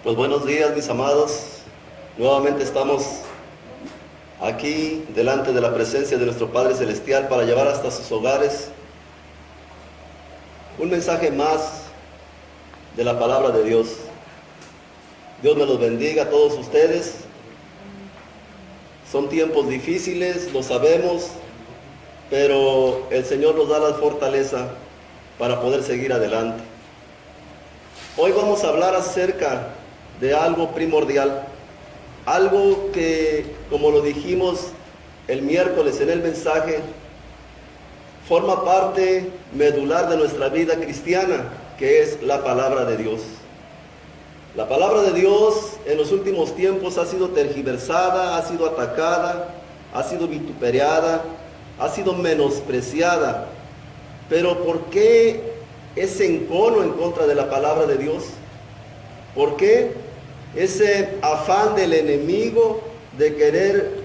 Pues buenos días, mis amados. Nuevamente estamos aquí delante de la presencia de nuestro Padre Celestial para llevar hasta sus hogares un mensaje más de la palabra de Dios. Dios me los bendiga a todos ustedes. Son tiempos difíciles, lo sabemos, pero el Señor nos da la fortaleza para poder seguir adelante. Hoy vamos a hablar acerca de algo primordial, algo que, como lo dijimos el miércoles en el mensaje, forma parte medular de nuestra vida cristiana, que es la palabra de Dios. La palabra de Dios en los últimos tiempos ha sido tergiversada, ha sido atacada, ha sido vituperiada, ha sido menospreciada. Pero ¿por qué ese encono en contra de la palabra de Dios? ¿Por qué ese afán del enemigo de querer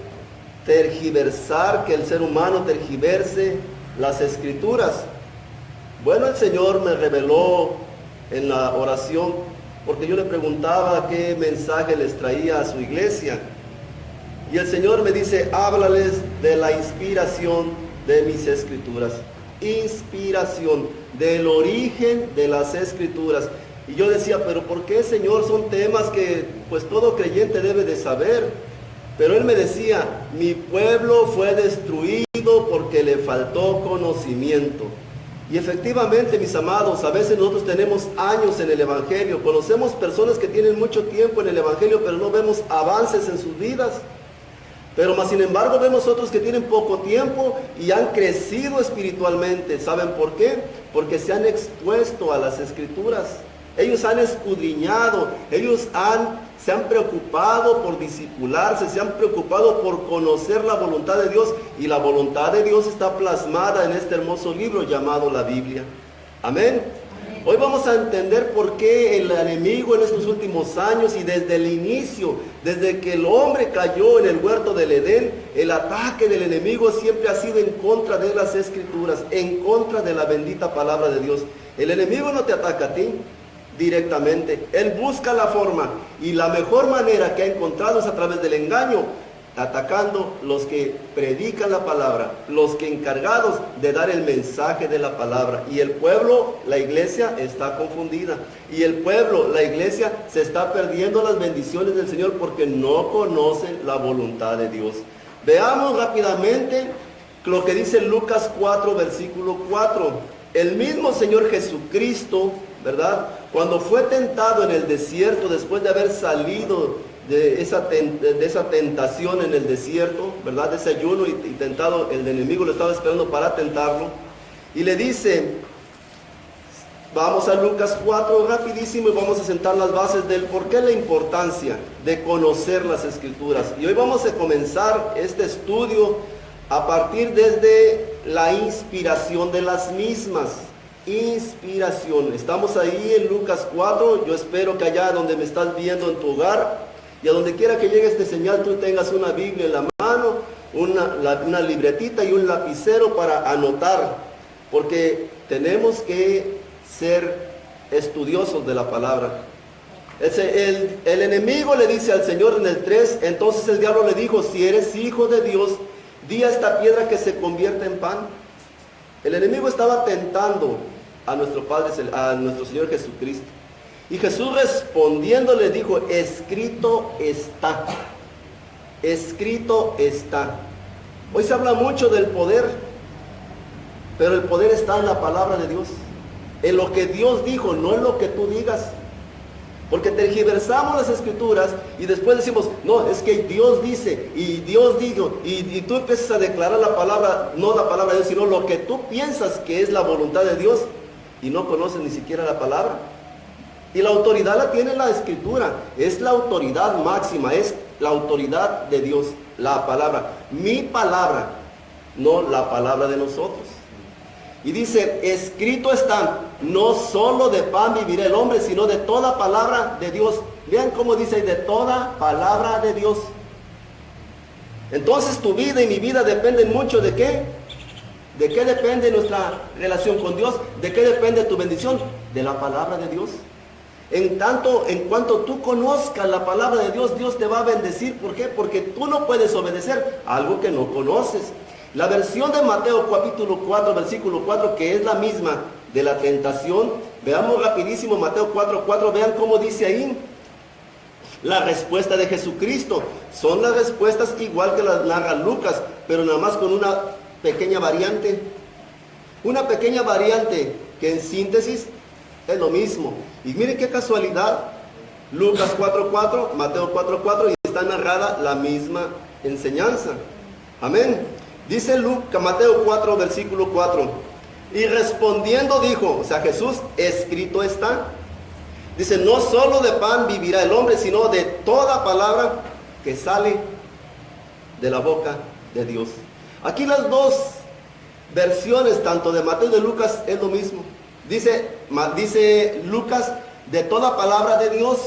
tergiversar, que el ser humano tergiverse las escrituras? Bueno, el Señor me reveló en la oración, porque yo le preguntaba qué mensaje les traía a su iglesia. Y el Señor me dice, háblales de la inspiración de mis escrituras. Inspiración, del origen de las escrituras. Y yo decía, pero ¿por qué, Señor? Son temas que pues todo creyente debe de saber. Pero Él me decía, mi pueblo fue destruido porque le faltó conocimiento. Y efectivamente, mis amados, a veces nosotros tenemos años en el Evangelio, conocemos personas que tienen mucho tiempo en el Evangelio, pero no vemos avances en sus vidas. Pero más sin embargo vemos otros que tienen poco tiempo y han crecido espiritualmente. ¿Saben por qué? Porque se han expuesto a las Escrituras. Ellos han escudriñado, se han preocupado por discipularse, se han preocupado por conocer la voluntad de Dios, y la voluntad de Dios está plasmada en este hermoso libro llamado la Biblia. Amén. Hoy vamos a entender por qué el enemigo en estos últimos años y desde el inicio, desde que el hombre cayó en el huerto del Edén, el ataque del enemigo siempre ha sido en contra de las Escrituras, en contra de la bendita palabra de Dios. El enemigo no te ataca a ti directamente, él busca la forma, y la mejor manera que ha encontrado es a través del engaño, atacando los que predican la palabra, los que encargados de dar el mensaje de la palabra. Y el pueblo, la iglesia, está confundida, y el pueblo, la iglesia, se está perdiendo las bendiciones del Señor porque no conocen la voluntad de Dios. Veamos rápidamente lo que dice Lucas 4, versículo 4. El mismo Señor Jesucristo, ¿verdad?, cuando fue tentado en el desierto, después de haber salido de esa tentación en el desierto, ¿verdad?, de ese ayuno, y tentado, el enemigo lo estaba esperando para tentarlo, y le dice, vamos a Lucas 4 rapidísimo y vamos a sentar las bases del por qué la importancia de conocer las Escrituras. Y hoy vamos a comenzar este estudio a partir desde la inspiración de las mismas. Inspiración. Estamos ahí en Lucas 4. Yo espero que allá donde me estás viendo en tu hogar, y a donde quiera que llegue este señal, tú tengas una Biblia en la mano, una libretita y un lapicero para anotar, porque tenemos que ser estudiosos de la palabra. El enemigo le dice al Señor en el 3, entonces el diablo le dijo, si eres hijo de Dios, di a esta piedra que se convierta en pan. El enemigo estaba tentando a nuestro Padre, a nuestro Señor Jesucristo. Y Jesús respondiendo le dijo, escrito está. Escrito está. Hoy se habla mucho del poder, pero el poder está en la palabra de Dios, en lo que Dios dijo, no en lo que tú digas. Porque tergiversamos las Escrituras y después decimos, no, es que Dios dice, y Dios dijo, y tú empiezas a declarar la palabra, no la palabra de Dios, sino lo que tú piensas que es la voluntad de Dios, y no conoces ni siquiera la palabra. Y la autoridad la tiene la Escritura, es la autoridad máxima, es la autoridad de Dios, la palabra, mi palabra, no la palabra de nosotros. Y dice, escrito está, no solo de pan vivirá el hombre, sino de toda palabra de Dios. Vean cómo dice, de toda palabra de Dios. Entonces tu vida y mi vida dependen mucho de qué. ¿De qué depende nuestra relación con Dios? ¿De qué depende tu bendición? De la palabra de Dios. En cuanto tú conozcas la palabra de Dios, Dios te va a bendecir. ¿Por qué? Porque tú no puedes obedecer algo que no conoces. La versión de Mateo capítulo 4, versículo 4, que es la misma de la tentación. Veamos rapidísimo Mateo 4:4, vean cómo dice ahí. La respuesta de Jesucristo. Son las respuestas igual que las narra Lucas, pero nada más con una pequeña variante. Una pequeña variante que en síntesis es lo mismo. Y miren qué casualidad. Lucas 4:4, Mateo 4:4, y está narrada la misma enseñanza. Amén. Dice Mateo 4, versículo 4. Y respondiendo dijo, o sea, Jesús, escrito está. Dice, no solo de pan vivirá el hombre, sino de toda palabra que sale de la boca de Dios. Aquí las dos versiones, tanto de Mateo y de Lucas, es lo mismo. Dice Lucas, de toda palabra de Dios.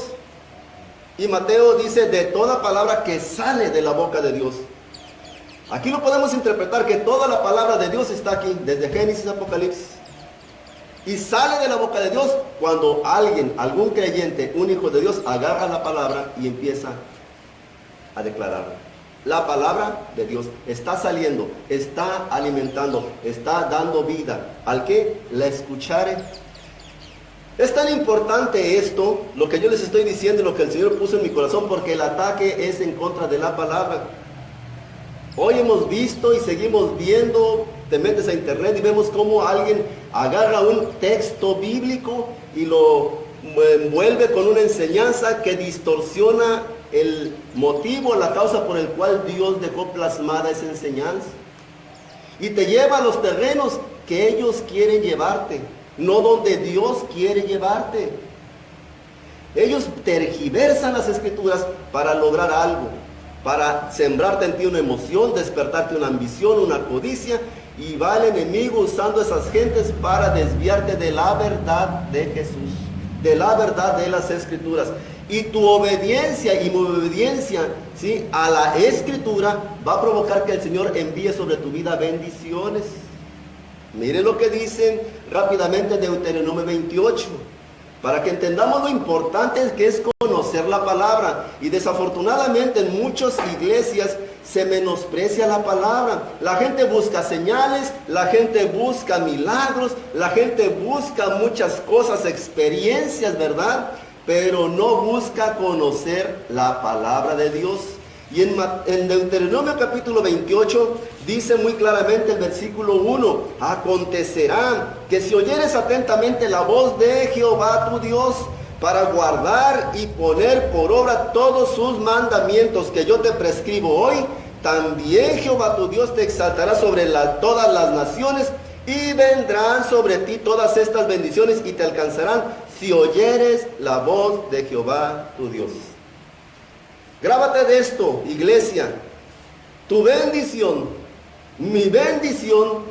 Y Mateo dice, de toda palabra que sale de la boca de Dios. Aquí lo podemos interpretar que toda la palabra de Dios está aquí, desde Génesis a Apocalipsis. Y sale de la boca de Dios cuando algún creyente, un hijo de Dios, agarra la palabra y empieza a declararla. La palabra de Dios está saliendo, está alimentando, está dando vida al que la escuchare. Es tan importante esto, lo que yo les estoy diciendo, lo que el Señor puso en mi corazón, porque el ataque es en contra de la palabra. Hoy hemos visto y seguimos viendo, te metes a internet y vemos cómo alguien agarra un texto bíblico y lo envuelve con una enseñanza que distorsiona el motivo, la causa por el cual Dios dejó plasmada esa enseñanza. Y te lleva a los terrenos que ellos quieren llevarte, no donde Dios quiere llevarte. Ellos tergiversan las escrituras para lograr algo, para sembrarte en ti una emoción, despertarte una ambición, una codicia, y va el enemigo usando esas gentes para desviarte de la verdad de Jesús, de la verdad de las escrituras. Y tu obediencia y mi obediencia, ¿sí?, a la escritura va a provocar que el Señor envíe sobre tu vida bendiciones. Miren lo que dice rápidamente Deuteronomio 28. Para que entendamos lo importante que es conocer la palabra. Y desafortunadamente en muchas iglesias se menosprecia la palabra. La gente busca señales, la gente busca milagros, la gente busca muchas cosas, experiencias, ¿verdad? Pero no busca conocer la palabra de Dios. Y en Deuteronomio capítulo 28 dice muy claramente el versículo 1, acontecerá que si oyeres atentamente la voz de Jehová tu Dios, para guardar y poner por obra todos sus mandamientos que yo te prescribo hoy, también Jehová tu Dios te exaltará sobre todas las naciones, y vendrán sobre ti todas estas bendiciones y te alcanzarán si oyeres la voz de Jehová tu Dios. Grábate de esto, iglesia. Tu bendición, mi bendición,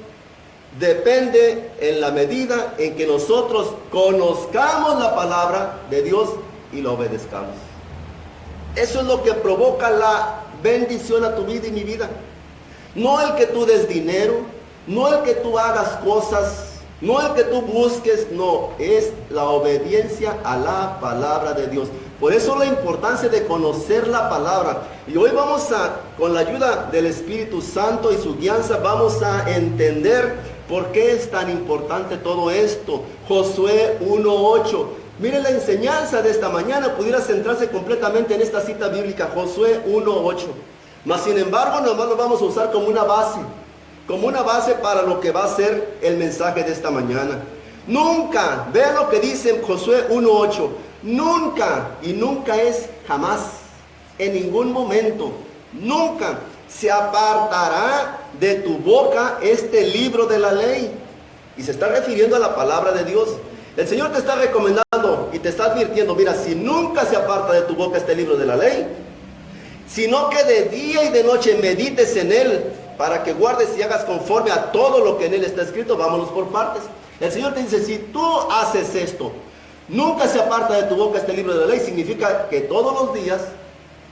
depende en la medida en que nosotros conozcamos la palabra de Dios y la obedezcamos. Eso es lo que provoca la bendición a tu vida y mi vida. No el que tú des dinero, no el que tú hagas cosas, no el que tú busques, no, es la obediencia a la palabra de Dios. Por eso la importancia de conocer la palabra. Y hoy con la ayuda del Espíritu Santo y su guianza, vamos a entender por qué es tan importante todo esto. Josué 1:8. Mire la enseñanza de esta mañana, pudiera centrarse completamente en esta cita bíblica, Josué 1:8. Mas sin embargo, nomás lo vamos a usar como una base para lo que va a ser el mensaje de esta mañana. Nunca, vean lo que dice Josué 1:8, nunca, y nunca es jamás, en ningún momento, nunca se apartará de tu boca este libro de la ley. Y se está refiriendo a la palabra de Dios. El Señor te está recomendando y te está advirtiendo, mira, si nunca se aparta de tu boca este libro de la ley, sino que de día y de noche medites en él, para que guardes y hagas conforme a todo lo que en él está escrito. Vámonos por partes. El Señor te dice, si tú haces esto, nunca se aparta de tu boca este libro de la ley, significa que todos los días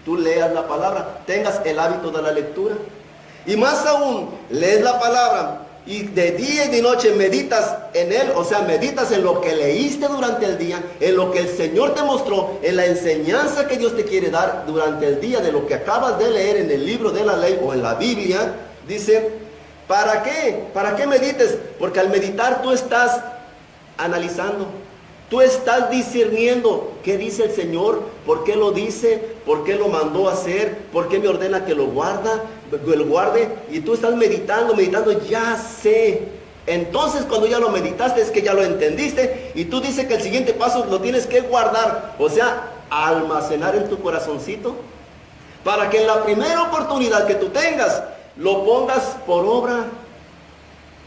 tú leas la palabra, tengas el hábito de la lectura. Y más aún, lees la palabra, y de día y de noche meditas en él, o sea, meditas en lo que leíste durante el día, en lo que el Señor te mostró, en la enseñanza que Dios te quiere dar durante el día, de lo que acabas de leer en el libro de la ley o en la Biblia, dice, ¿para qué? ¿Para qué medites? Porque al meditar tú estás analizando, tú estás discerniendo qué dice el Señor, por qué lo dice, por qué lo mandó a hacer, por qué me ordena que lo guarde, y tú estás meditando, ya sé. Entonces cuando ya lo meditaste es que ya lo entendiste, y tú dices que el siguiente paso lo tienes que guardar, o sea, almacenar en tu corazoncito, para que en la primera oportunidad que tú tengas, lo pongas por obra,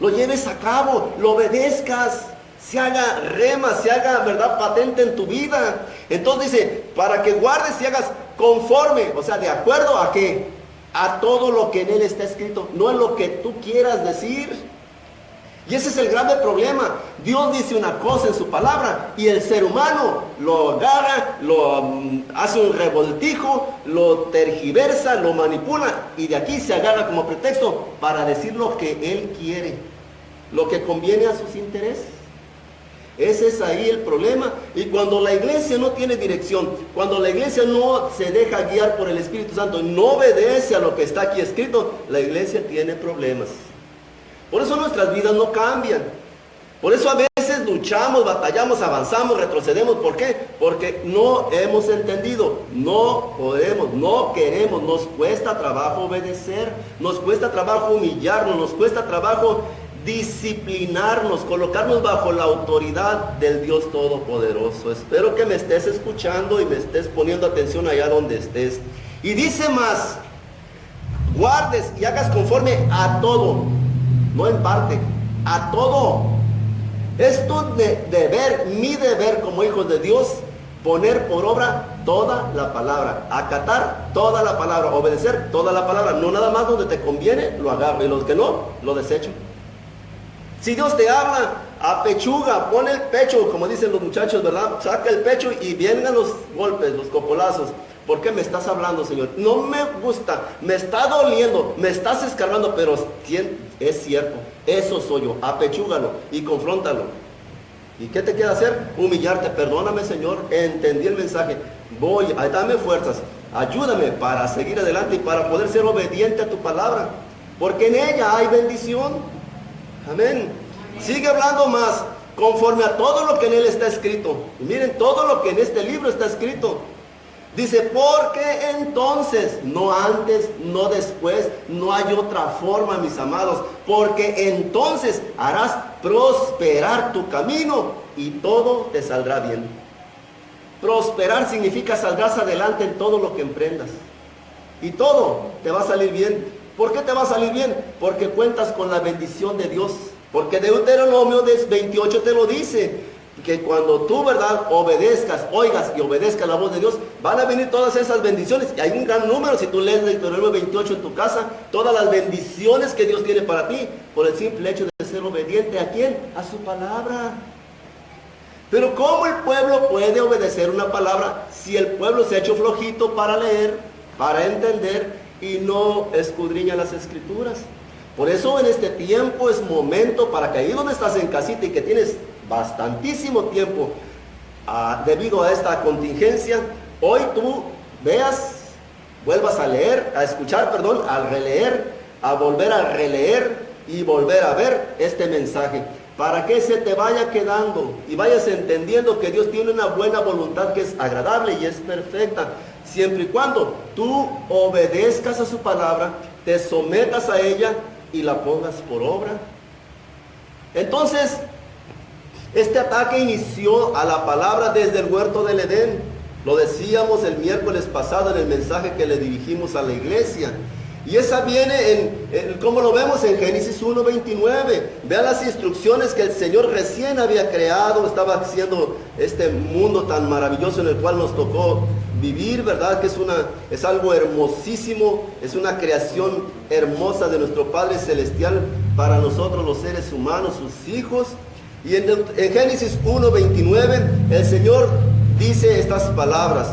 lo lleves a cabo, lo obedezcas, se haga rema, se haga, ¿verdad?, patente en tu vida. Entonces dice, para que guardes y hagas conforme, o sea, ¿de acuerdo a qué? A todo lo que en él está escrito, no en lo que tú quieras decir. Y ese es el grave problema. Dios dice una cosa en su palabra y el ser humano lo agarra, lo hace un revoltijo, lo tergiversa, lo manipula y de aquí se agarra como pretexto para decir lo que él quiere, lo que conviene a sus intereses. Ese es ahí el problema. Y cuando la iglesia no tiene dirección, cuando la iglesia no se deja guiar por el Espíritu Santo y no obedece a lo que está aquí escrito, la iglesia tiene problemas. Por eso nuestras vidas no cambian. Por eso a veces luchamos, batallamos, avanzamos, retrocedemos. ¿Por qué? Porque no hemos entendido, no podemos, no queremos, nos cuesta trabajo obedecer, nos cuesta trabajo humillarnos, nos cuesta trabajo disciplinarnos, colocarnos bajo la autoridad del Dios Todopoderoso. Espero que me estés escuchando y me estés poniendo atención allá donde estés. Y dice más, guardes y hagas conforme a todo, no en parte, a todo. Es tu deber, mi deber como hijos de Dios, poner por obra toda la palabra, acatar toda la palabra, obedecer toda la palabra, no nada más donde te conviene, lo agarro, y los que no, lo desecho. Si Dios te habla, apechuga, pone el pecho, como dicen los muchachos, ¿verdad? Saca el pecho y vienen los golpes, los copolazos. ¿Por qué me estás hablando, Señor? No me gusta, me está doliendo, me estás escarbando, pero es cierto, eso soy yo. Apechúgalo y confróntalo. ¿Y qué te queda hacer? Humillarte. Perdóname, Señor, entendí el mensaje. Dame fuerzas, ayúdame para seguir adelante y para poder ser obediente a tu palabra, porque en ella hay bendición. Amén. Sigue hablando más, conforme a todo lo que en él está escrito. Y miren todo lo que en este libro está escrito. Dice, porque entonces, no antes, no después, no hay otra forma, mis amados, porque entonces harás prosperar tu camino y todo te saldrá bien. Prosperar significa saldrás adelante en todo lo que emprendas. Y todo te va a salir bien. ¿Por qué te va a salir bien? Porque cuentas con la bendición de Dios. Porque Deuteronomio 28 te lo dice, que cuando tú, ¿verdad?, obedezcas, oigas y obedezcas la voz de Dios, van a venir todas esas bendiciones. Y hay un gran número, si tú lees Deuteronomio 28 en tu casa, todas las bendiciones que Dios tiene para ti, por el simple hecho de ser obediente. ¿A quién? A su palabra. Pero ¿cómo el pueblo puede obedecer una palabra si el pueblo se ha hecho flojito para leer, para entender y no escudriña las escrituras? Por eso en este tiempo es momento para que ahí donde estás en casita y que tienes bastantísimo tiempo debido a esta contingencia, hoy tú veas, vuelvas a leer, a escuchar, perdón, a releer, a volver a releer y volver a ver este mensaje, para que se te vaya quedando y vayas entendiendo que Dios tiene una buena voluntad que es agradable y es perfecta, siempre y cuando tú obedezcas a su palabra, te sometas a ella y la pongas por obra. Entonces, este ataque inició a la palabra desde el huerto del Edén. Lo decíamos el miércoles pasado en el mensaje que le dirigimos a la iglesia. Y esa viene como lo vemos en Génesis 1:29. Vean las instrucciones que el Señor recién había creado, estaba haciendo este mundo tan maravilloso en el cual nos tocó vivir, ¿verdad? Que es algo hermosísimo, es una creación hermosa de nuestro Padre Celestial para nosotros los seres humanos, sus hijos. Y en Génesis 1:29 el Señor dice estas palabras.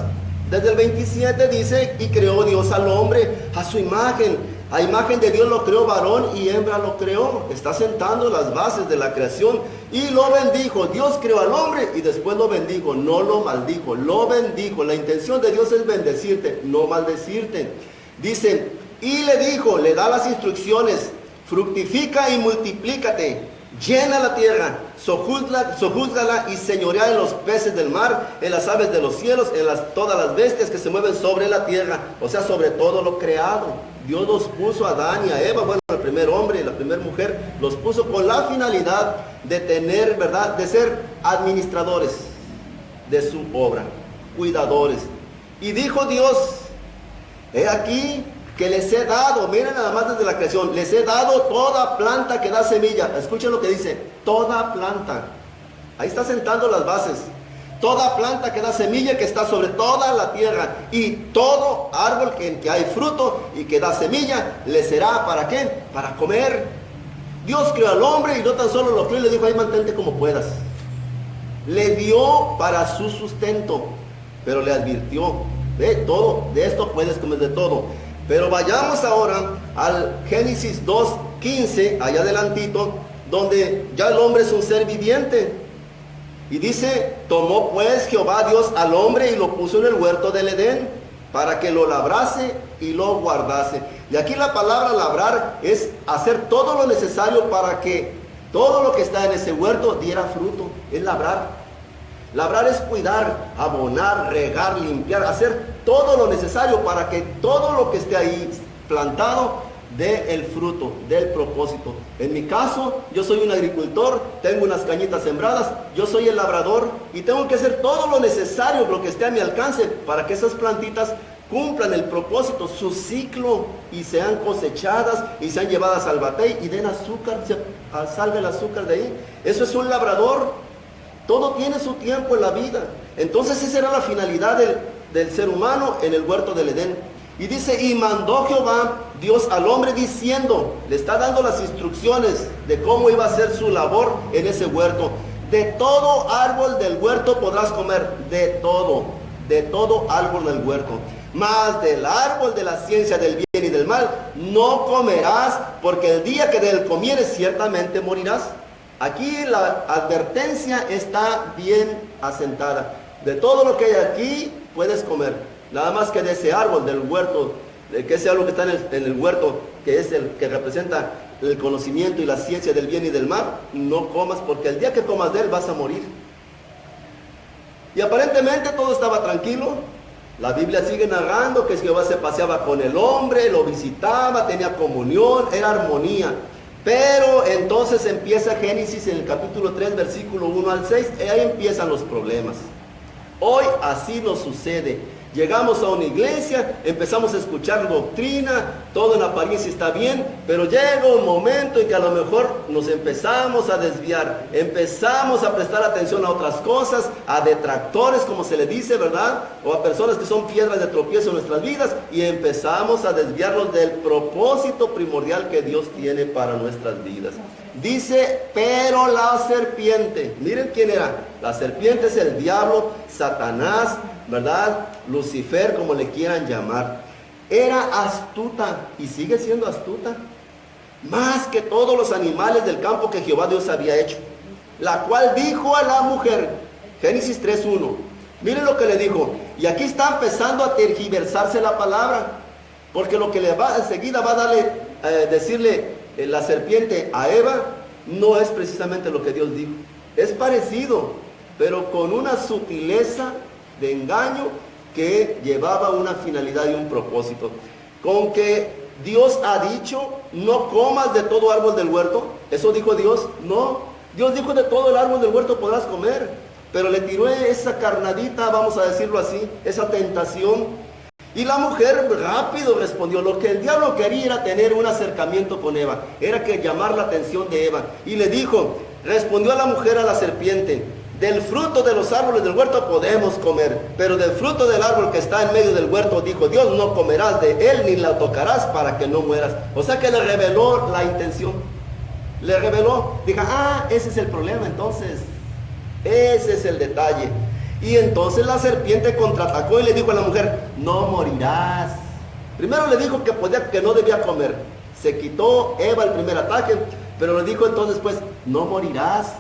Desde el 27 dice, y creó Dios al hombre a su imagen, A imagen de Dios lo creó, varón y hembra lo creó. Está sentando las bases de la creación y lo bendijo. Dios creó al hombre y después lo bendijo, no lo maldijo, lo bendijo. La intención de Dios es bendecirte, no maldecirte. Dice, y le dijo, le da las instrucciones: fructifica y multiplícate, llena la tierra, sojúzgala y señorea en los peces del mar, en las aves de los cielos, en todas las bestias que se mueven sobre la tierra, o sea, sobre todo lo creado. Dios los puso a Adán y a Eva, bueno, el primer hombre y la primera mujer, los puso con la finalidad de tener, ¿verdad?, de ser administradores de su obra, cuidadores. Y dijo Dios, he aquí que les he dado, miren nada más desde la creación, les he dado toda planta que da semilla. Escuchen lo que dice, toda planta. Ahí está sentando las bases. Toda planta que da semilla, que está sobre toda la tierra, y todo árbol en que hay fruto y que da semilla, le será, ¿para qué? Para comer. Dios creó al hombre y no tan solo lo creó y le dijo, ahí mantente como puedas. Le dio para su sustento, pero le advirtió, de todo, de esto puedes comer de todo. Pero vayamos ahora al Génesis 2:15, allá adelantito, donde ya el hombre es un ser viviente. Y dice, tomó pues Jehová Dios al hombre y lo puso en el huerto del Edén, para que lo labrase y lo guardase. Y aquí la palabra labrar es hacer todo lo necesario para que todo lo que está en ese huerto diera fruto. Es labrar. Labrar es cuidar, abonar, regar, limpiar, hacer todo lo necesario para que todo lo que esté ahí plantado dé el fruto, dé el propósito. En mi caso, yo soy un agricultor, tengo unas cañitas sembradas, yo soy el labrador y tengo que hacer todo lo necesario, lo que esté a mi alcance, para que esas plantitas cumplan el propósito, su ciclo, y sean cosechadas y sean llevadas al batey y den azúcar, salga el azúcar de ahí. Eso es un labrador. Todo tiene su tiempo en la vida. Entonces esa era la finalidad del ser humano en el huerto del Edén. Y dice, y mandó Jehová Dios al hombre diciendo, le está dando las instrucciones de cómo iba a ser su labor en ese huerto. De todo árbol del huerto podrás comer, de todo árbol del huerto. Mas del árbol de la ciencia del bien y del mal no comerás, porque el día que de él comieres ciertamente morirás. Aquí la advertencia está bien asentada. De todo lo que hay aquí puedes comer. Nada más que de ese árbol del huerto, que ese árbol que está en el huerto, que es el que representa el conocimiento y la ciencia del bien y del mal, no comas, porque el día que comas de él vas a morir. Y aparentemente todo estaba tranquilo. La Biblia sigue narrando que Jehová se paseaba con el hombre, lo visitaba, tenía comunión, era armonía. Pero entonces empieza Génesis en el capítulo 3, versículo 1 al 6, y ahí empiezan los problemas. Hoy así nos sucede. Llegamos a una iglesia, empezamos a escuchar doctrina, todo en apariencia está bien, pero llega un momento en que a lo mejor nos empezamos a desviar, empezamos a prestar atención a otras cosas, a detractores, como se le dice, ¿verdad? O a personas que son piedras de tropiezo en nuestras vidas, y empezamos a desviarlos del propósito primordial que Dios tiene para nuestras vidas. Dice, pero la serpiente, miren quién era. La serpiente es el diablo, Satanás, ¿verdad? Lucifer, como le quieran llamar. Era astuta y sigue siendo astuta, más que todos los animales del campo que Jehová Dios había hecho. La cual dijo a la mujer, Génesis 3:1, miren lo que le dijo. Y aquí está empezando a tergiversarse la palabra, porque lo que le va enseguida va a decirle la serpiente a Eva, no es precisamente lo que Dios dijo. Es parecido, pero con una sutileza de engaño que llevaba una finalidad y un propósito. Con que Dios ha dicho, no comas de todo árbol del huerto. ¿Eso dijo Dios? No. Dios dijo, de todo el árbol del huerto podrás comer. Pero le tiró esa carnadita, vamos a decirlo así, esa tentación. Y la mujer rápido respondió. Lo que el diablo quería era tener un acercamiento con Eva, era que llamar la atención de Eva. Y le dijo, respondió a la mujer a la serpiente, del fruto de los árboles del huerto podemos comer, pero del fruto del árbol que está en medio del huerto, dijo Dios, no comerás de él ni la tocarás para que no mueras. O sea que le reveló la intención. Le reveló, dijo, ese es el problema entonces. Ese es el detalle. Y entonces la serpiente contraatacó y le dijo a la mujer, no morirás. Primero le dijo que no debía comer. Se quitó Eva el primer ataque, pero le dijo entonces, pues, no morirás.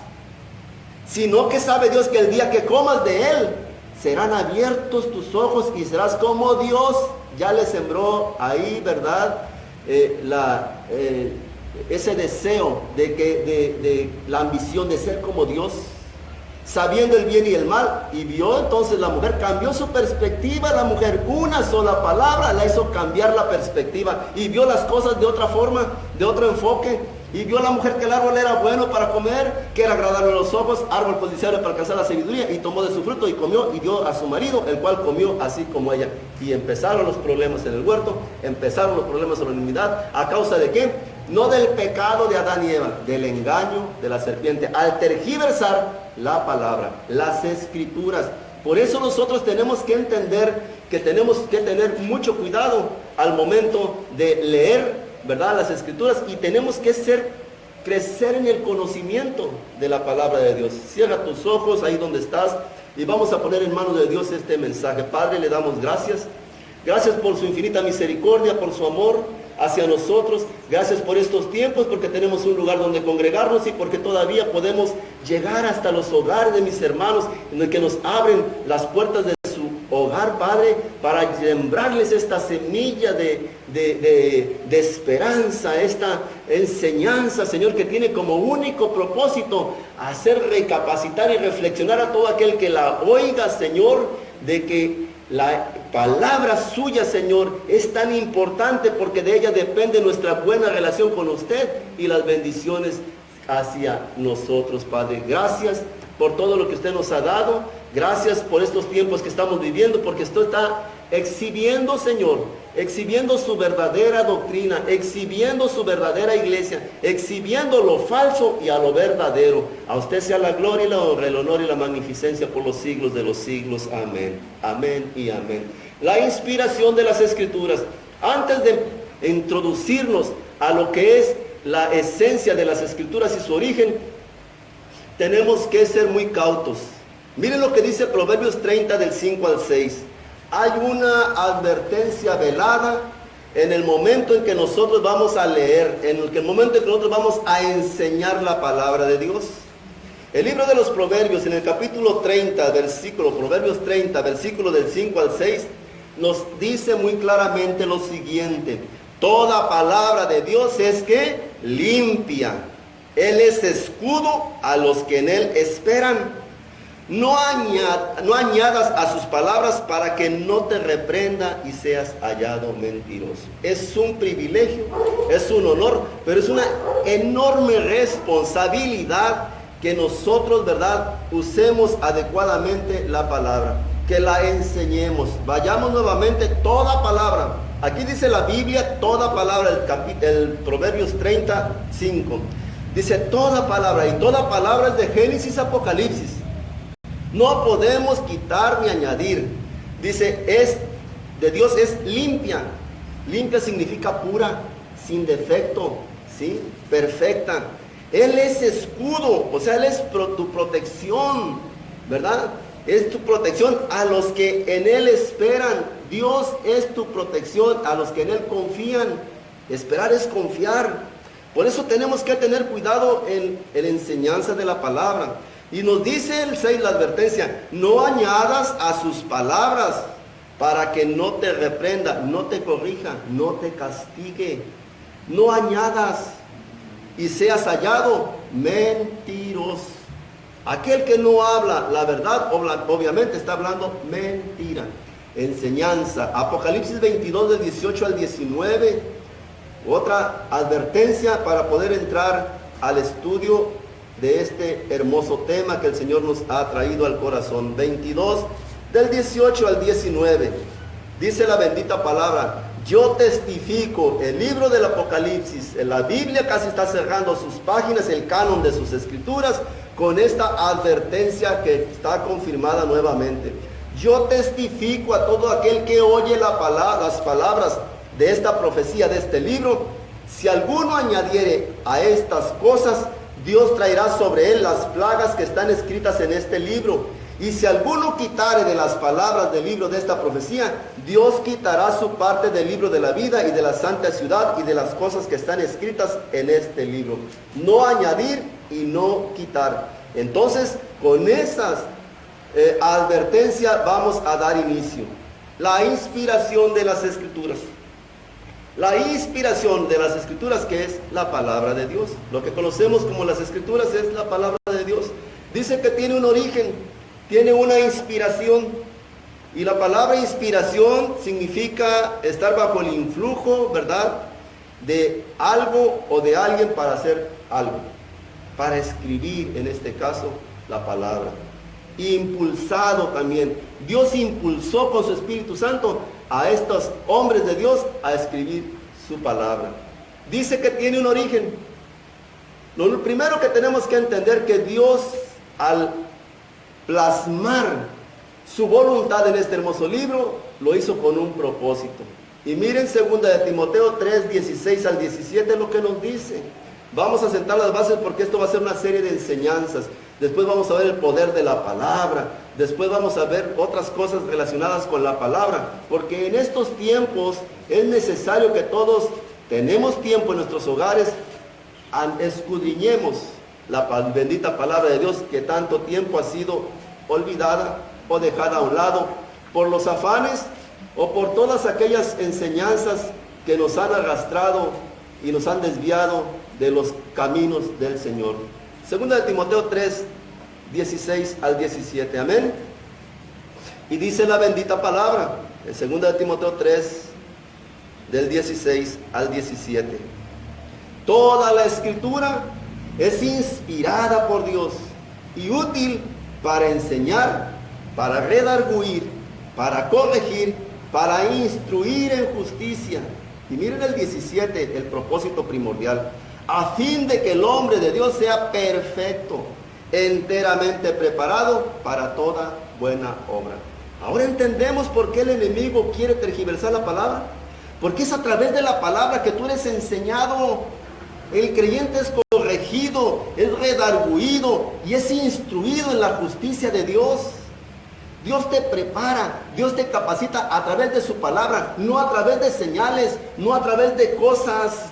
Sino que sabe Dios que el día que comas de él, serán abiertos tus ojos y serás como Dios. Ya le sembró ahí, ¿verdad? Ese deseo de la ambición de ser como Dios, sabiendo el bien y el mal. Y vio entonces la mujer, cambió su perspectiva. La mujer, una sola palabra la hizo cambiar la perspectiva, y vio las cosas de otra forma, de otro enfoque. Y vio la mujer que el árbol era bueno para comer, que era agradable a los ojos, árbol codiciable para alcanzar la sabiduría, y tomó de su fruto y comió, y dio a su marido, el cual comió así como ella. Y empezaron los problemas en el huerto, empezaron los problemas en la unidad. ¿A causa de qué? No del pecado de Adán y Eva, del engaño de la serpiente, al tergiversar la palabra, las escrituras. Por eso nosotros tenemos que entender que tenemos que tener mucho cuidado al momento de leer, ¿verdad?, las escrituras, y tenemos que crecer en el conocimiento de la palabra de Dios. Cierra tus ojos ahí donde estás y vamos a poner en manos de Dios este mensaje. Padre, le damos gracias. Gracias por su infinita misericordia, por su amor hacia nosotros. Gracias por estos tiempos, porque tenemos un lugar donde congregarnos y porque todavía podemos llegar hasta los hogares de mis hermanos, en el que nos abren las puertas de su hogar, Padre, para sembrarles esta semilla de esperanza, esta enseñanza, Señor, que tiene como único propósito hacer recapacitar y reflexionar a todo aquel que la oiga, Señor, de que la palabra suya, Señor, es tan importante, porque de ella depende nuestra buena relación con usted y las bendiciones hacia nosotros, Padre. Gracias por todo lo que usted nos ha dado. Gracias por estos tiempos que estamos viviendo, porque esto está exhibiendo, Señor, exhibiendo su verdadera doctrina, exhibiendo su verdadera iglesia, exhibiendo lo falso y a lo verdadero. A usted sea la gloria y la honra, el honor y la magnificencia por los siglos de los siglos. Amén, amén y amén. La inspiración de las escrituras. Antes de introducirnos a lo que es la esencia de las escrituras y su origen, tenemos que ser muy cautos. Miren lo que dice Proverbios 30 del 5 al 6. Hay una advertencia velada en el momento en que nosotros vamos a leer, en el momento en que nosotros vamos a enseñar la palabra de Dios. El libro de los Proverbios, en el capítulo 30, Proverbios 30, versículo del 5 al 6, nos dice muy claramente lo siguiente: toda palabra de Dios es que limpia. Él es escudo a los que en él esperan. No añadas a sus palabras para que no te reprenda y seas hallado mentiroso. Es un privilegio, es un honor, pero es una enorme responsabilidad que nosotros, ¿verdad?, usemos adecuadamente la palabra, que la enseñemos. Vayamos nuevamente, toda palabra. Aquí dice la Biblia, toda palabra, el Proverbios 35. Dice toda palabra, y toda palabra es de Génesis a Apocalipsis. No podemos quitar ni añadir. Dice, de Dios es limpia. Limpia significa pura, sin defecto, ¿sí?, perfecta. Él es escudo, o sea, Él es tu protección, ¿verdad? Es tu protección a los que en Él esperan. Dios es tu protección a los que en Él confían. Esperar es confiar. Por eso tenemos que tener cuidado en la enseñanza de la palabra. Y nos dice el 6, la advertencia: no añadas a sus palabras para que no te reprenda, no te corrija, no te castigue. No añadas y seas hallado mentiroso. Aquel que no habla la verdad, obviamente está hablando mentira. Enseñanza. Apocalipsis 22 del 18 al 19. Otra advertencia para poder entrar al estudio de este hermoso tema que el Señor nos ha traído al corazón. 22 del 18 al 19. Dice la bendita palabra: yo testifico. El libro del Apocalipsis, la Biblia casi está cerrando sus páginas, el canon de sus escrituras, con esta advertencia que está confirmada nuevamente. Yo testifico a todo aquel que oye las palabras de esta profecía, de este libro: si alguno añadiere a estas cosas, Dios traerá sobre él las plagas que están escritas en este libro. Y si alguno quitare de las palabras del libro de esta profecía, Dios quitará su parte del libro de la vida y de la santa ciudad y de las cosas que están escritas en este libro. No añadir y no quitar. Entonces, con esas advertencias vamos a dar inicio. La inspiración de las Escrituras. La inspiración de las Escrituras, que es la palabra de Dios. Lo que conocemos como las Escrituras es la palabra de Dios. Dice que tiene un origen, tiene una inspiración. Y la palabra inspiración significa estar bajo el influjo, ¿verdad?, de algo o de alguien para hacer algo. Para escribir, en este caso, la palabra. Impulsado también. Dios impulsó con su Espíritu Santo a estos hombres de Dios a escribir su palabra. Dice que tiene un origen. Lo primero que tenemos que entender, que Dios, al plasmar su voluntad en este hermoso libro, lo hizo con un propósito. Y miren 2 de Timoteo 3, 16 al 17 lo que nos dice. Vamos a sentar las bases porque esto va a ser una serie de enseñanzas. Después vamos a ver el poder de la palabra. Después vamos a ver otras cosas relacionadas con la palabra. Porque en estos tiempos es necesario que todos tenemos tiempo en nuestros hogares, escudriñemos la bendita palabra de Dios, que tanto tiempo ha sido olvidada o dejada a un lado por los afanes o por todas aquellas enseñanzas que nos han arrastrado y nos han desviado de los caminos del Señor. Segunda de Timoteo 3, 16 al 17, amén. Y dice la bendita palabra, en segunda de Timoteo 3, del 16 al 17. Toda la Escritura es inspirada por Dios y útil para enseñar, para redarguir, para corregir, para instruir en justicia. Y miren el 17, el propósito primordial, a fin de que el hombre de Dios sea perfecto, enteramente preparado para toda buena obra. Ahora entendemos por qué el enemigo quiere tergiversar la palabra. Porque es a través de la palabra que tú eres enseñado. El creyente es corregido, es redarguido y es instruido en la justicia de Dios. Dios te prepara, Dios te capacita a través de su palabra, no a través de señales, no a través de cosas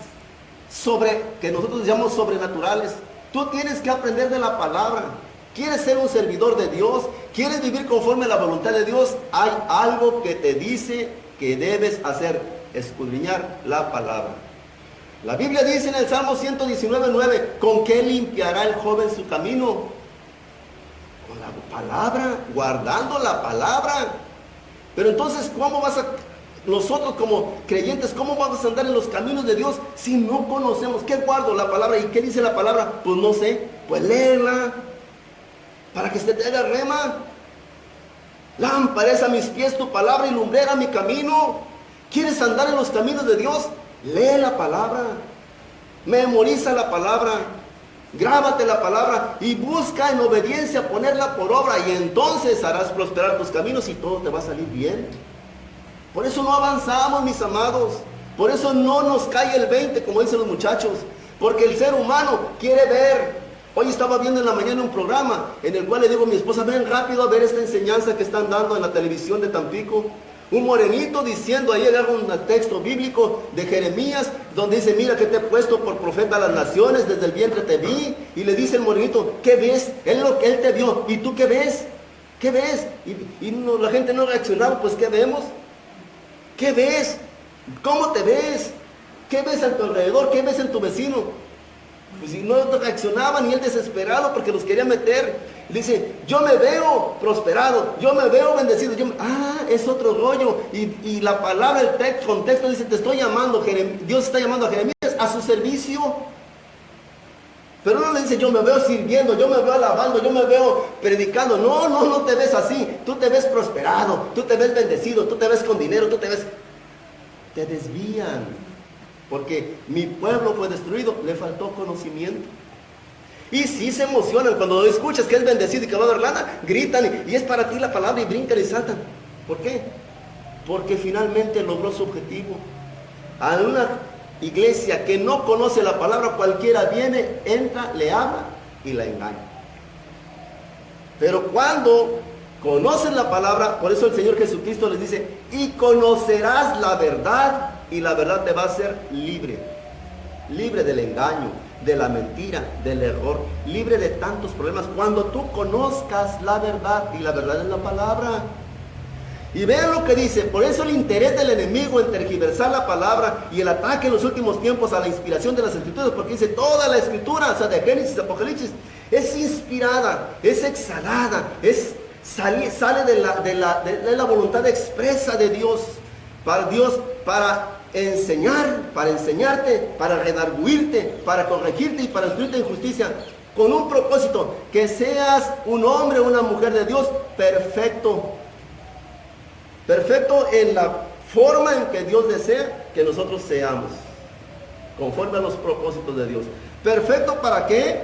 que nosotros llamamos sobrenaturales. Tú tienes que aprender de la palabra. ¿Quieres ser un servidor de Dios? ¿Quieres vivir conforme a la voluntad de Dios? Hay algo que te dice que debes hacer: escudriñar la palabra. La Biblia dice en el Salmo 119:9, ¿con qué limpiará el joven su camino? Con la palabra, guardando la palabra. Pero entonces, ¿cómo vas a... nosotros como creyentes, ¿cómo vamos a andar en los caminos de Dios si no conocemos? ¿Qué guardo? La palabra. ¿Y qué dice la palabra? Pues no sé. Pues léela para que se te haga rema. Lámpara es a mis pies tu palabra y lumbrera mi camino. ¿Quieres andar en los caminos de Dios? Lee la palabra. Memoriza la palabra. Grábate la palabra y busca en obediencia ponerla por obra, y entonces harás prosperar tus caminos y todo te va a salir bien. Por eso no avanzamos, mis amados. Por eso no nos cae el 20, como dicen los muchachos. Porque el ser humano quiere ver. Hoy estaba viendo en la mañana un programa en el cual le digo a mi esposa: ven rápido a ver esta enseñanza que están dando en la televisión de Tampico. Un morenito diciendo, ahí agarra un texto bíblico de Jeremías, donde dice: mira que te he puesto por profeta a las naciones, desde el vientre te vi. Y le dice el morenito: ¿qué ves? Él te vio. ¿Y tú qué ves? ¿Qué ves? Y no, la gente no reaccionaba. Pues ¿qué vemos? ¿Qué ves? ¿Cómo te ves? ¿Qué ves a tu alrededor? ¿Qué ves en tu vecino? Pues si no reaccionaban, y él desesperado porque los quería meter. Dice: yo me veo prosperado, yo me veo bendecido. Es otro rollo. Y la palabra, el contexto dice: te estoy llamando, Dios está llamando a Jeremías a su servicio. Pero no le dice: yo me veo sirviendo, yo me veo alabando, yo me veo predicando. No te ves así. Tú te ves prosperado, tú te ves bendecido, tú te ves con dinero, tú te ves... Te desvían. Porque mi pueblo fue destruido, le faltó conocimiento. Y sí se emocionan cuando escuchas que es bendecido y que va a dar lana, gritan y es para ti la palabra, y brincan y saltan. ¿Por qué? Porque finalmente logró su objetivo. A una iglesia que no conoce la palabra, cualquiera viene, entra, le habla y la engaña. Pero cuando Conocen la palabra, por eso el Señor Jesucristo les dice, y conocerás la verdad, y la verdad te va a hacer libre. Libre del engaño, de la mentira, del error, libre de tantos problemas. Cuando tú conozcas la verdad, y la verdad es la palabra. Y vean lo que dice, por eso el interés del enemigo en tergiversar la palabra y el ataque en los últimos tiempos a la inspiración de las escrituras, porque dice toda la escritura, o sea, de Génesis, Apocalipsis, es inspirada, es exhalada, sale de la voluntad expresa de Dios, para enseñar, para enseñarte, para redarguirte, para corregirte y para instruirte en justicia, con un propósito, que seas un hombre o una mujer de Dios perfecto. Perfecto en la forma en que Dios desea que nosotros seamos, conforme a los propósitos de Dios. ¿Perfecto para qué?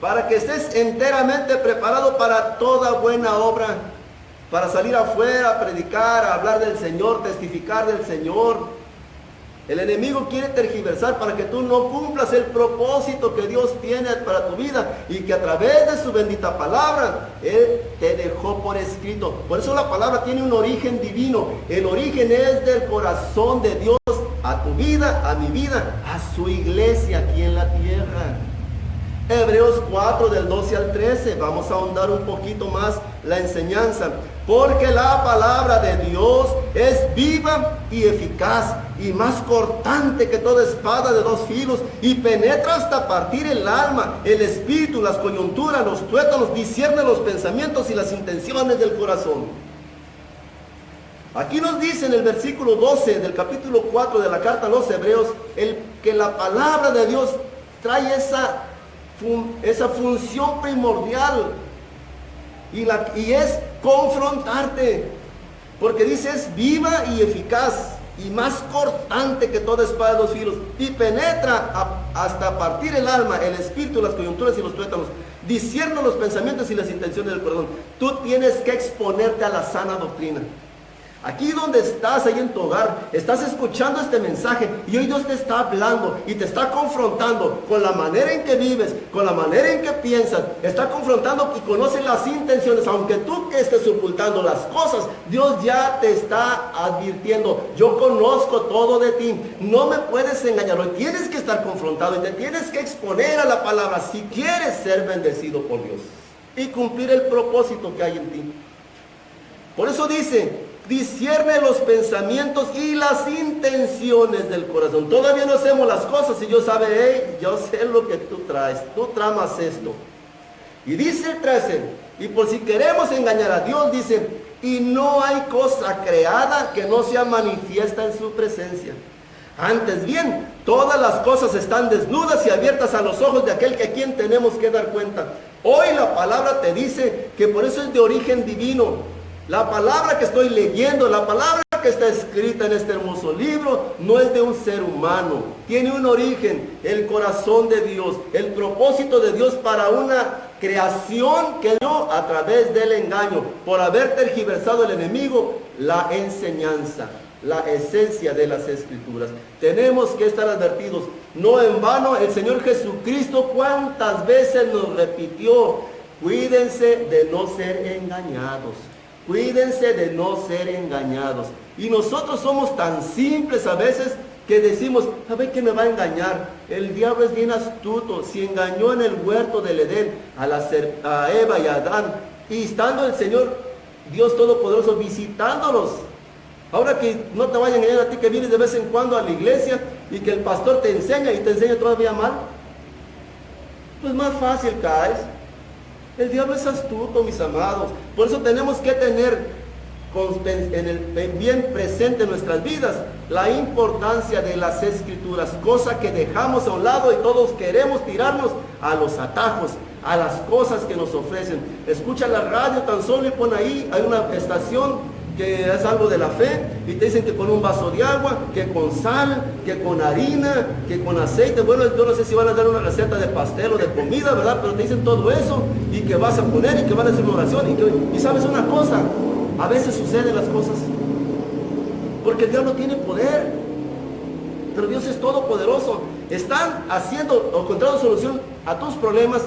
Para que estés enteramente preparado para toda buena obra, para salir afuera, a predicar, a hablar del Señor, testificar del Señor. El enemigo quiere tergiversar para que tú no cumplas el propósito que Dios tiene para tu vida y que a través de su bendita palabra Él te dejó por escrito. Por eso la palabra tiene un origen divino. El origen es del corazón de Dios a tu vida, a mi vida, a su iglesia aquí en la tierra. Hebreos 4 del 12 al 13, vamos a ahondar un poquito más la enseñanza. Porque la palabra de Dios es viva y eficaz y más cortante que toda espada de dos filos y penetra hasta partir el alma, el espíritu, las coyunturas, los tuétanos, discierne los pensamientos y las intenciones del corazón. Aquí nos dice en el versículo 12 del capítulo 4 de la carta a los Hebreos, que la palabra de Dios trae esa función primordial y es confrontarte, porque dice es viva y eficaz y más cortante que toda espada de dos filos y penetra hasta partir el alma, el espíritu, las coyunturas y los tuétanos, discierne los pensamientos y las intenciones del corazón. Tú tienes que exponerte a la sana doctrina. Aquí donde estás, ahí en tu hogar, estás escuchando este mensaje y hoy Dios te está hablando y te está confrontando con la manera en que vives, con la manera en que piensas, está confrontando y conoce las intenciones, aunque tú que estés ocultando las cosas, Dios ya te está advirtiendo, yo conozco todo de ti, no me puedes engañar, hoy tienes que estar confrontado y te tienes que exponer a la palabra si quieres ser bendecido por Dios y cumplir el propósito que hay en ti. Por eso dice, discierne los pensamientos y las intenciones del corazón. Todavía no hacemos las cosas y Dios sabe, hey, yo sé lo que tú traes, tú tramas esto. Y dice el 13, y por si queremos engañar a Dios, dice, y no hay cosa creada que no sea manifiesta en su presencia. Antes bien, todas las cosas están desnudas y abiertas a los ojos de aquel que a quien tenemos que dar cuenta. Hoy la palabra te dice que por eso es de origen divino. La palabra que estoy leyendo, la palabra que está escrita en este hermoso libro, no es de un ser humano. Tiene un origen, el corazón de Dios, el propósito de Dios para una creación que dio a través del engaño, por haber tergiversado el enemigo la enseñanza, la esencia de las escrituras. Tenemos que estar advertidos. No en vano el Señor Jesucristo cuántas veces nos repitió, cuídense de no ser engañados. Cuídense de no ser engañados. Y nosotros somos tan simples a veces que decimos, a ver qué me va a engañar. El diablo es bien astuto. Si engañó en el huerto del Edén a Eva y a Adán, y estando el Señor Dios Todopoderoso visitándolos. Ahora que no te vayan a engañar a ti que vienes de vez en cuando a la iglesia y que el pastor te enseña y te enseña todavía mal, pues más fácil caes. El diablo es astuto, mis amados. Por eso tenemos que tener bien presente en nuestras vidas la importancia de las escrituras, cosa que dejamos a un lado y todos queremos tirarnos a los atajos, a las cosas que nos ofrecen. Escucha la radio tan solo y pon ahí, hay una estación que es algo de la fe y te dicen que con un vaso de agua, que con sal, que con harina, que con aceite. Bueno, yo no sé si van a dar una receta de pastel o de comida, ¿verdad? Pero te dicen todo eso y que vas a poner y que van a hacer una oración y sabes una cosa, a veces suceden las cosas porque el diablo tiene poder, pero Dios es todopoderoso. Están haciendo o encontrando solución a tus problemas,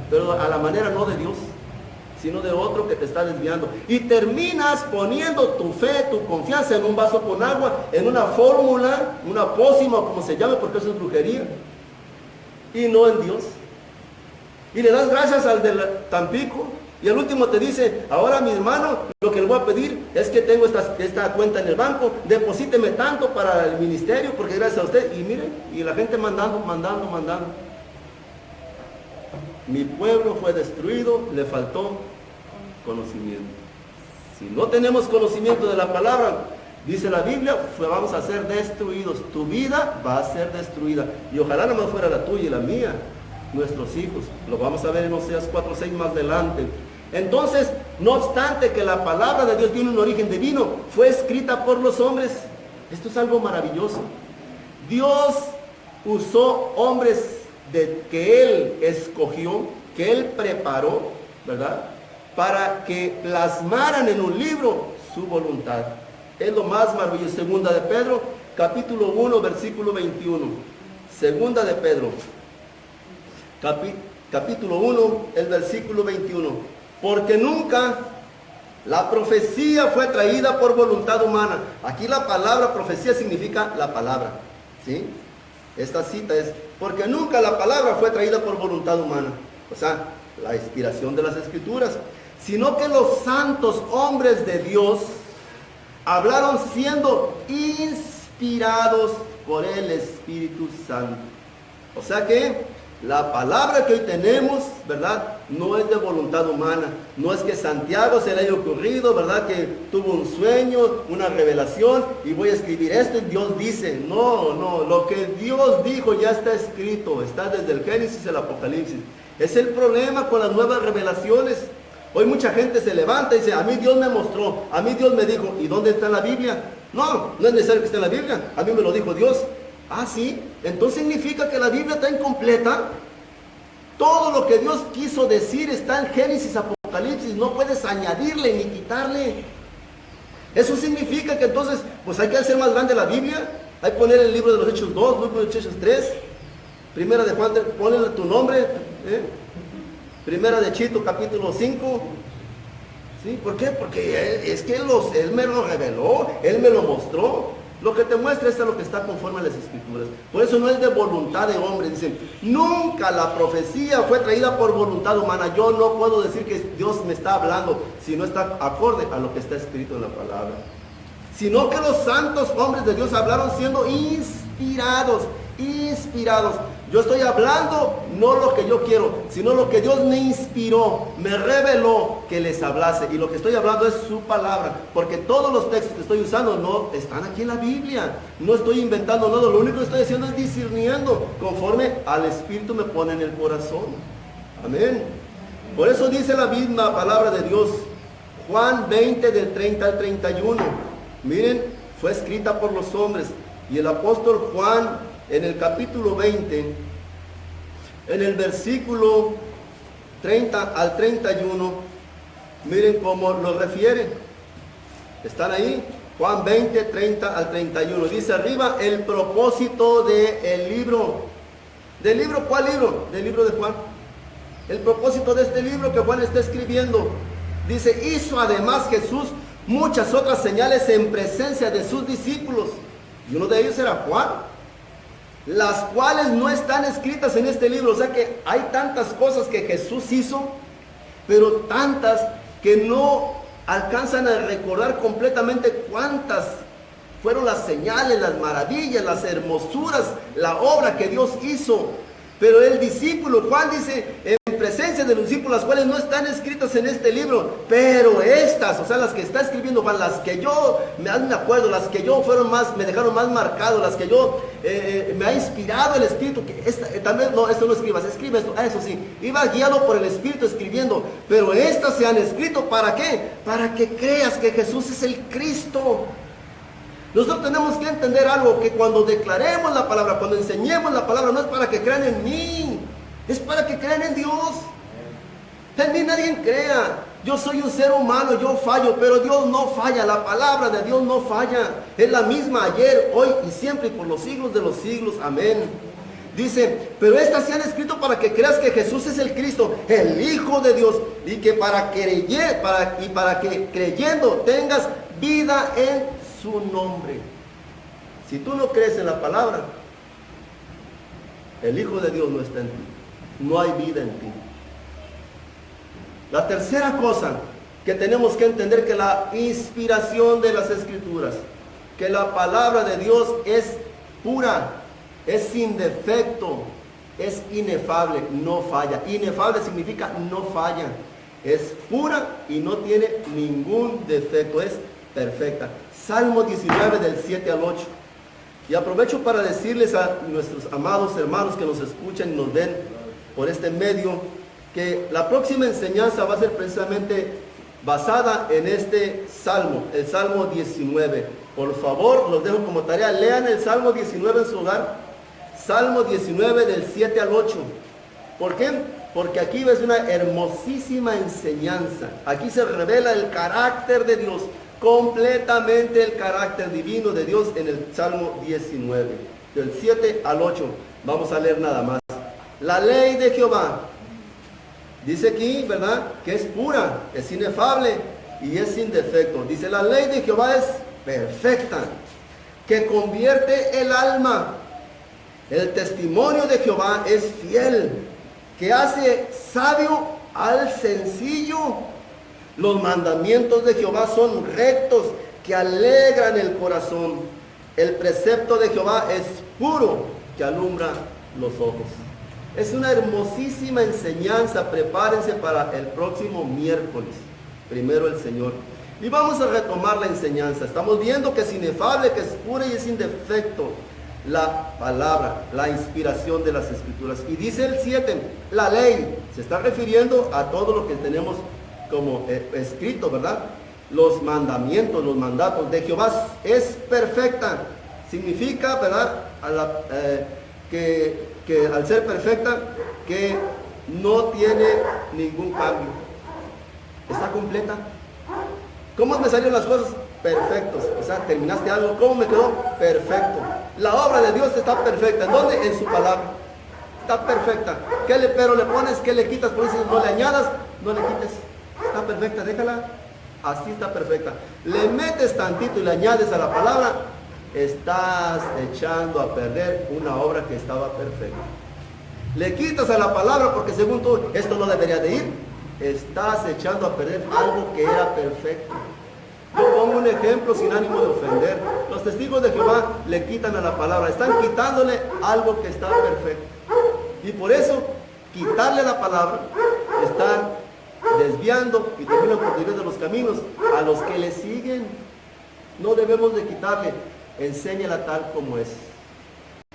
pero a la manera no de Dios. sino de otro que te está desviando. Y terminas poniendo tu fe, tu confianza en un vaso con agua, en una fórmula, una pócima, como se llame, porque eso es brujería, y no en Dios. Y le das gracias al de Tampico, y al último te dice, ahora mi hermano, lo que le voy a pedir es que tengo esta cuenta en el banco, deposíteme tanto para el ministerio, porque gracias a usted, y miren, y la gente mandando. Mi pueblo fue destruido, le faltó conocimiento. Si no tenemos conocimiento de la palabra, dice la Biblia, vamos a ser destruidos. Tu vida va a ser destruida. Y ojalá no más fuera la tuya y la mía, nuestros hijos. Lo vamos a ver en Oseas 4:6 más adelante. Entonces, no obstante que la palabra de Dios tiene un origen divino, fue escrita por los hombres. Esto es algo maravilloso. Dios usó hombres que Él escogió, que Él preparó, ¿verdad?, para que plasmaran en un libro su voluntad. Es lo más maravilloso. Segunda de Pedro, capítulo 1, versículo 21. Segunda de Pedro, capítulo 1, el versículo 21. Porque nunca la profecía fue traída por voluntad humana. Aquí la palabra profecía significa la palabra, ¿sí? Esta cita es, porque nunca la palabra fue traída por voluntad humana, o sea, la inspiración de las Escrituras, sino que los santos hombres de Dios hablaron siendo inspirados por el Espíritu Santo. O sea que la palabra que hoy tenemos, ¿verdad?, no es de voluntad humana. No es que Santiago se le haya ocurrido, ¿verdad?, que tuvo un sueño, una revelación, y voy a escribir esto y Dios dice. No, lo que Dios dijo ya está escrito, está desde el Génesis al Apocalipsis. Es el problema con las nuevas revelaciones. Hoy mucha gente se levanta y dice, a mí Dios me mostró, a mí Dios me dijo, ¿y dónde está la Biblia? No es necesario que esté en la Biblia, a mí me lo dijo Dios. Ah, sí, entonces significa que la Biblia está incompleta. Todo lo que Dios quiso decir está en Génesis, Apocalipsis, no puedes añadirle ni quitarle. Eso significa que entonces, pues hay que hacer más grande la Biblia, hay que poner el libro de los Hechos 2, libro de los Hechos 3, primera de Juan, ponle tu nombre, primera de Chito, capítulo 5. ¿Sí? ¿Por qué? Porque es que Él me lo reveló, Él me lo mostró. Lo que te muestra es lo que está conforme a las Escrituras. Por eso no es de voluntad de hombre. Dicen, nunca la profecía fue traída por voluntad humana. Yo no puedo decir que Dios me está hablando si no está acorde a lo que está escrito en la palabra. Sino que los santos hombres de Dios hablaron siendo inspirados. Yo estoy hablando no lo que yo quiero, sino lo que Dios me inspiró, me reveló que les hablase. Y lo que estoy hablando es su palabra, porque todos los textos que estoy usando no están aquí en la Biblia. No estoy inventando nada, lo único que estoy haciendo es discerniendo conforme al Espíritu me pone en el corazón. Amén. Por eso dice la misma palabra de Dios, Juan 20 del 30 al 31. Miren, fue escrita por los hombres. Y el apóstol Juan, en el capítulo 20, en el versículo 30 al 31, miren cómo lo refiere. ¿Están ahí? Juan 20, 30 al 31. Dice arriba el propósito del libro. ¿Del libro? ¿Cuál libro? Del libro de Juan. El propósito de este libro que Juan está escribiendo. Dice, hizo además Jesús muchas otras señales en presencia de sus discípulos. Y uno de ellos era Juan, las cuales no están escritas en este libro. O sea que hay tantas cosas que Jesús hizo, pero tantas que no alcanzan a recordar completamente cuántas fueron las señales, las maravillas, las hermosuras, la obra que Dios hizo. Pero el discípulo, Juan dice, en presencia de los discípulos, las cuales no están escritas en este libro, pero estas, o sea, las que está escribiendo Juan, las que yo me acuerdo, las que yo me dejaron más marcado, las que yo me ha inspirado el Espíritu, que tal vez no, esto no escribas, escribe esto, eso sí, iba guiado por el Espíritu escribiendo, pero estas se han escrito, ¿para qué? Para que creas que Jesús es el Cristo. Nosotros tenemos que entender algo, que cuando declaremos la palabra, cuando enseñemos la palabra, no es para que crean en mí, es para que crean en Dios. En mí nadie crea. Yo soy un ser humano, yo fallo, pero Dios no falla. La palabra de Dios no falla. Es la misma ayer, hoy y siempre y por los siglos de los siglos. Amén. Dice, pero estas se han escrito para que creas que Jesús es el Cristo, el Hijo de Dios, y que para que creyendo tengas vida en su nombre. Si tú no crees en la palabra, el Hijo de Dios no está en ti. No hay vida en ti. La tercera cosa que tenemos que entender, que la inspiración de las Escrituras, que la palabra de Dios es pura, es sin defecto, es inefable, no falla. Inefable significa no falla. Es pura y no tiene ningún defecto, es perfecta. Salmo 19 del 7 al 8. Y aprovecho para decirles a nuestros amados hermanos que nos escuchan y nos ven por este medio, que la próxima enseñanza va a ser precisamente basada en este salmo, el Salmo 19. Por favor, los dejo como tarea, lean el Salmo 19 en su hogar. Salmo 19 del 7 al 8. ¿Por qué? Porque aquí ves una hermosísima enseñanza. Aquí se revela el carácter de Dios, completamente el carácter divino de Dios en el Salmo 19. Del 7 al 8. Vamos a leer nada más. La ley de Jehová. Dice aquí, ¿verdad? Que es pura, es inefable y es sin defecto. Dice, la ley de Jehová es perfecta, que convierte el alma. El testimonio de Jehová es fiel, que hace sabio al sencillo. Los mandamientos de Jehová son rectos, que alegran el corazón. El precepto de Jehová es puro, que alumbra los ojos. Es una hermosísima enseñanza. Prepárense para el próximo miércoles, primero el Señor. Y vamos a retomar la enseñanza. Estamos viendo que es inefable, que es pura y es sin defecto la palabra, la inspiración de las Escrituras. Y dice el 7, la ley, se está refiriendo a todo lo que tenemos como escrito, ¿verdad? Los mandamientos, los mandatos de Jehová es perfecta. Significa, ¿verdad? Que al ser perfecta, que no tiene ningún cambio. Está completa. ¿Cómo me salieron las cosas? Perfectos. O sea, terminaste algo. ¿Cómo me quedó? Perfecto. La obra de Dios está perfecta. ¿En dónde? En su palabra. Está perfecta. Pero le pones, ¿qué le quitas? Por eso no le añadas, no le quites. Está perfecta, déjala. Así está perfecta. Le metes tantito y le añades a la palabra, estás echando a perder una obra que estaba perfecta. Le quitas a la palabra porque según tú, esto no debería de ir. Estás echando a perder algo que era perfecto. Yo pongo un ejemplo sin ánimo de ofender. Los testigos de Jehová le quitan a la palabra. Están quitándole algo que está perfecto. Y por eso, quitarle la palabra, están desviando y terminan por desviar de los caminos a los que le siguen. No debemos de quitarle. Enséñala tal como es.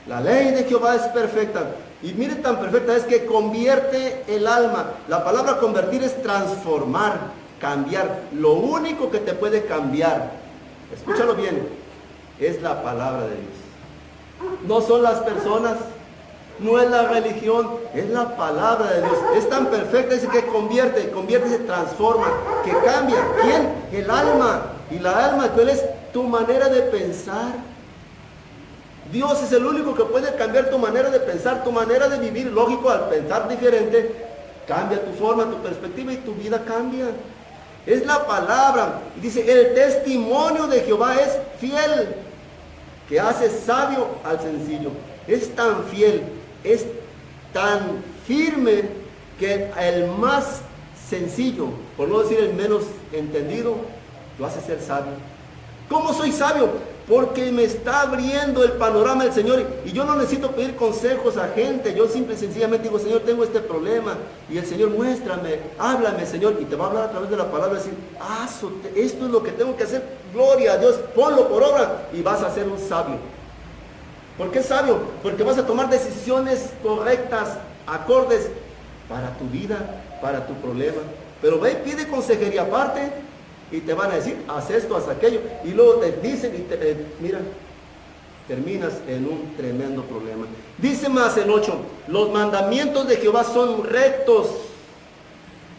La ley de Jehová es perfecta. Y mire, tan perfecta es que convierte el alma. La palabra convertir es transformar, cambiar. Lo único que te puede cambiar, escúchalo bien, es la palabra de Dios. No son las personas, no es la religión, es la palabra de Dios. Es tan perfecta, dice que convierte y se transforma, que cambia. ¿Quién? El alma. Y la alma, ¿cuál es? Tu manera de pensar. Dios es el único que puede cambiar tu manera de pensar, tu manera de vivir. Lógico, al pensar diferente, cambia tu forma, tu perspectiva y tu vida cambia. Es la palabra. Y dice, el testimonio de Jehová es fiel, que hace sabio al sencillo. Es tan fiel, es tan firme, que el más sencillo, por no decir el menos entendido, lo hace ser sabio. ¿Cómo soy sabio? Porque me está abriendo el panorama del Señor y yo no necesito pedir consejos a gente. Yo simple y sencillamente digo, Señor, tengo este problema, y el Señor, muéstrame, háblame, Señor, y te va a hablar a través de la palabra, decir, esto es lo que tengo que hacer, gloria a Dios, ponlo por obra y vas a ser un sabio. ¿Por qué sabio? Porque vas a tomar decisiones correctas, acordes para tu vida, para tu problema. Pero ve y pide consejería aparte, y te van a decir, haz esto, haz aquello. Y luego te dicen, y mira, terminas en un tremendo problema. Dice más el 8, los mandamientos de Jehová son rectos,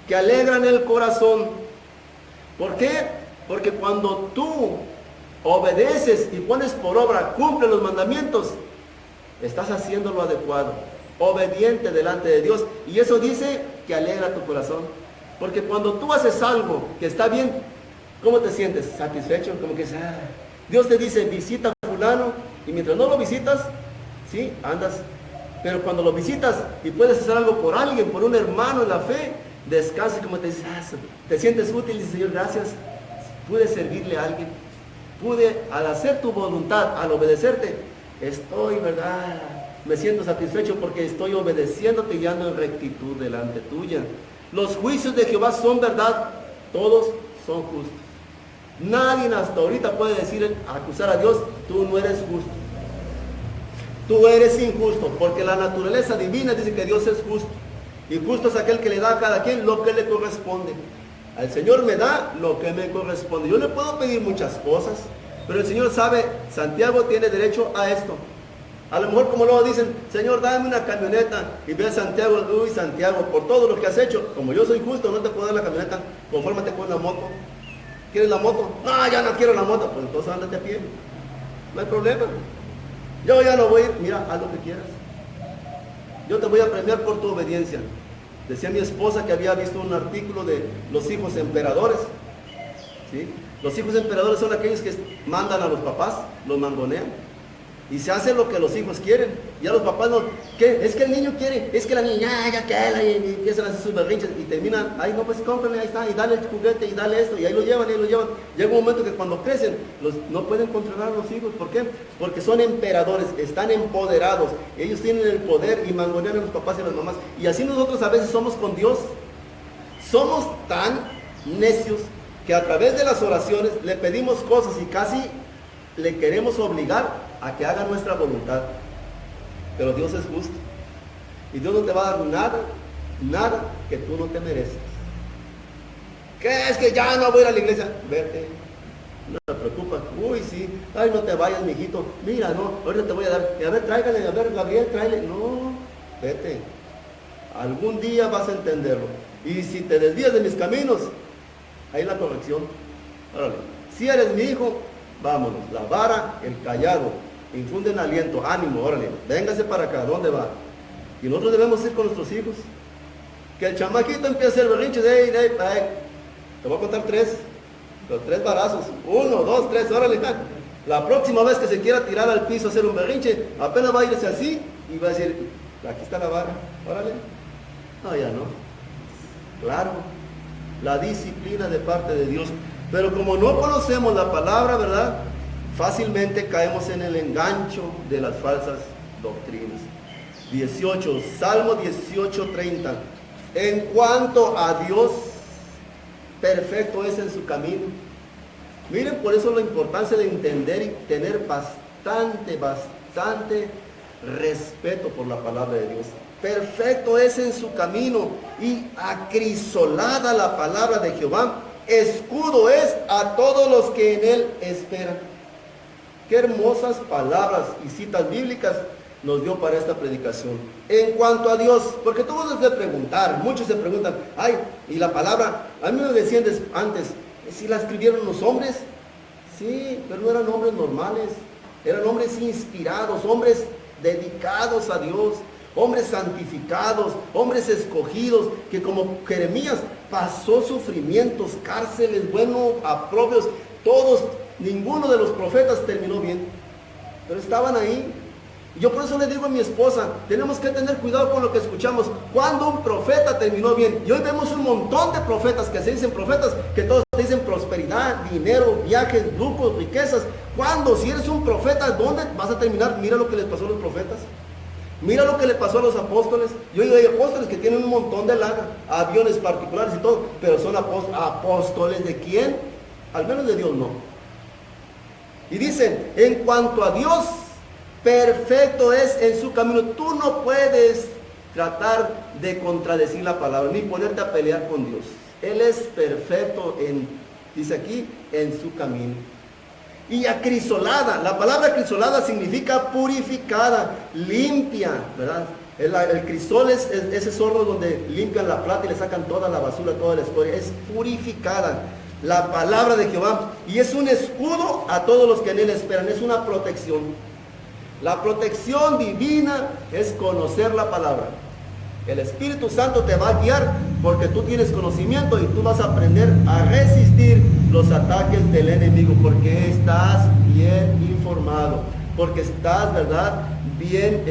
que alegran el corazón. ¿Por qué? Porque cuando tú obedeces y pones por obra, cumples los mandamientos, estás haciendo lo adecuado, obediente delante de Dios. Y eso dice que alegra tu corazón. Porque cuando tú haces algo que está bien, ¿cómo te sientes? Satisfecho, como que Dios te dice, visita a fulano, y mientras no lo visitas, sí, andas. Pero cuando lo visitas y puedes hacer algo por alguien, por un hermano en la fe, descansas, como te dices, te sientes útil y dices, Señor, gracias, pude servirle a alguien, pude, al hacer tu voluntad, al obedecerte, estoy, ¿verdad? Me siento satisfecho porque estoy obedeciéndote y ando en rectitud delante tuya. Los juicios de Jehová son verdad, todos son justos. Nadie hasta ahorita puede decir, acusar a Dios, tú no eres justo. Tú eres injusto, porque la naturaleza divina dice que Dios es justo. Y justo es aquel que le da a cada quien lo que le corresponde. Al Señor me da lo que me corresponde. Yo le puedo pedir muchas cosas, pero el Señor sabe, Santiago tiene derecho a esto. A lo mejor como luego dicen, Señor, dame una camioneta. Y ve a Santiago, uy, Santiago, por todo lo que has hecho, como yo soy justo, no te puedo dar la camioneta, confórmate con una moto. ¿Quieres la moto? No, ya no quiero la moto. Pues entonces ándate a pie. No hay problema. Yo ya no voy, mira, haz lo que quieras. Yo te voy a premiar por tu obediencia. Decía mi esposa que había visto un artículo de los hijos emperadores. ¿Sí? Los hijos emperadores son aquellos que mandan a los papás, los mangonean. Y se hace lo que los hijos quieren. Ya los papás no, ¿qué? Es que el niño quiere, es que la niña, ya que y empiezan a hacer sus berrinches y terminan, ay no, pues cómprenle, ahí está, y dale el juguete, y dale esto, y ahí lo llevan, y ahí lo llevan. Llega un momento que cuando crecen, no pueden controlar a los hijos. ¿Por qué? Porque son emperadores, están empoderados, ellos tienen el poder y mangonean a los papás y a las mamás. Y así nosotros a veces somos con Dios. Somos tan necios que a través de las oraciones le pedimos cosas y casi le queremos obligar a que haga nuestra voluntad. Pero Dios es justo. Y Dios no te va a dar nada que tú no te mereces. ¿Qué es que ya no voy a ir a la iglesia? Vete. No te preocupes. Uy, sí. Ay, no te vayas, mijito. Mira, no, ahorita te voy a dar. A ver, tráigale, a ver, Gabriel, tráigale. No, vete. Algún día vas a entenderlo. Y si te desvías de mis caminos, ahí la corrección. Órale. Si eres mi hijo, vámonos. La vara, el callado, infunden aliento, ánimo, órale, véngase para acá, ¿dónde va? Y nosotros debemos ir con nuestros hijos. Que el chamaquito empiece a hacer berrinches, te voy a contar los 3 varazos, 1, 2, 3, órale. La próxima vez que se quiera tirar al piso a hacer un berrinche, apenas va a irse así y va a decir, aquí está la vara, órale. No, ya no. Claro, la disciplina de parte de Dios. Pero como no conocemos la palabra, ¿verdad? Fácilmente caemos en el engancho de las falsas doctrinas. 18, Salmo 18:30. En cuanto a Dios, perfecto es en su camino. Miren, por eso la importancia de entender y tener bastante respeto por la palabra de Dios. Perfecto es en su camino y acrisolada la palabra de Jehová. Escudo es a todos los que en él esperan. Qué hermosas palabras y citas bíblicas nos dio para esta predicación. En cuanto a Dios, porque todos debes de preguntar, muchos se preguntan, ay, y la palabra, a mí me decían antes, ¿si la escribieron los hombres? Sí, pero no eran hombres normales, eran hombres inspirados, hombres dedicados a Dios, hombres santificados, hombres escogidos, que como Jeremías pasó sufrimientos, cárceles, aprobios, todos, ninguno de los profetas terminó bien, pero estaban ahí. Yo por eso le digo a mi esposa, tenemos que tener cuidado con lo que escuchamos. Cuando un profeta terminó bien, y hoy vemos un montón de profetas que se dicen profetas, que todos dicen prosperidad, dinero, viajes, lujos, riquezas. Cuando, si eres un profeta, ¿dónde vas a terminar? Mira lo que les pasó a los profetas. Mira lo que le pasó a los apóstoles. Yo digo, hay apóstoles que tienen un montón de lana, aviones particulares y todo, pero son apóstoles ¿de quién? Al menos de Dios no. Y dicen, en cuanto a Dios, perfecto es en su camino. Tú no puedes tratar de contradecir la palabra, ni ponerte a pelear con Dios. Él es perfecto dice aquí, en su camino. Y acrisolada, la palabra acrisolada significa purificada, limpia, ¿verdad? El crisol es ese zorro donde limpian la plata y le sacan toda la basura, toda la escoria. Es purificada, la palabra de Jehová. Y es un escudo a todos los que en él esperan, es una protección. La protección divina es conocer la palabra. El Espíritu Santo te va a guiar porque tú tienes conocimiento y tú vas a aprender a resistir los ataques del enemigo porque estás bien informado, porque estás, ¿verdad?, bien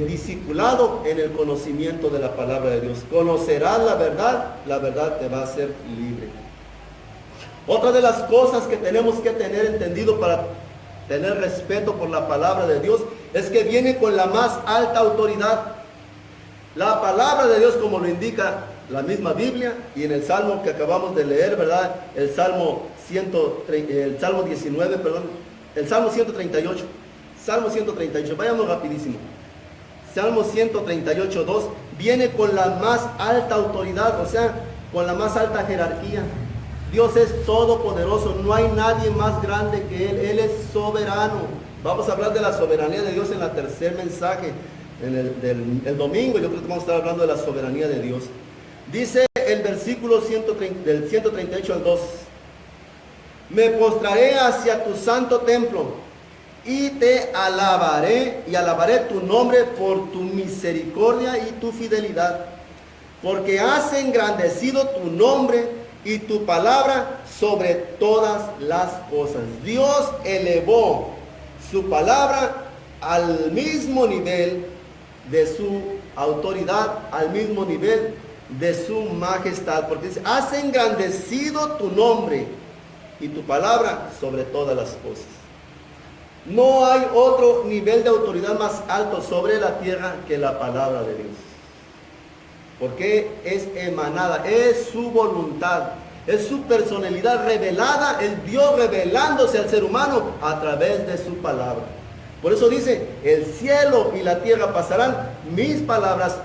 discipulado en el conocimiento de la palabra de Dios. Conocerás la verdad te va a hacer libre. Otra de las cosas que tenemos que tener entendido para tener respeto por la palabra de Dios es que viene con la más alta autoridad. La palabra de Dios, como lo indica la misma Biblia y en el Salmo que acabamos de leer, ¿verdad? El Salmo 19, perdón, el Salmo 138. Salmo 138, vayamos rapidísimo. Salmo 138, 2, viene con la más alta autoridad, o sea, con la más alta jerarquía. Dios es todopoderoso, no hay nadie más grande que Él es soberano. Vamos a hablar de la soberanía de Dios en el tercer mensaje, en el domingo. Yo creo que vamos a estar hablando de la soberanía de Dios. Dice el versículo del 138 al 2: me postraré hacia tu santo templo y te alabaré, y alabaré tu nombre por tu misericordia y tu fidelidad, porque has engrandecido tu nombre y tu palabra sobre todas las cosas. Dios elevó su palabra al mismo nivel de su autoridad, al mismo nivel de su majestad, porque dice, has engrandecido tu nombre y tu palabra sobre todas las cosas. No hay otro nivel de autoridad más alto sobre la tierra que la palabra de Dios. Porque es emanada, es su voluntad, es su personalidad revelada, el Dios revelándose al ser humano a través de su palabra. Por eso dice, el cielo y la tierra pasarán, mis palabras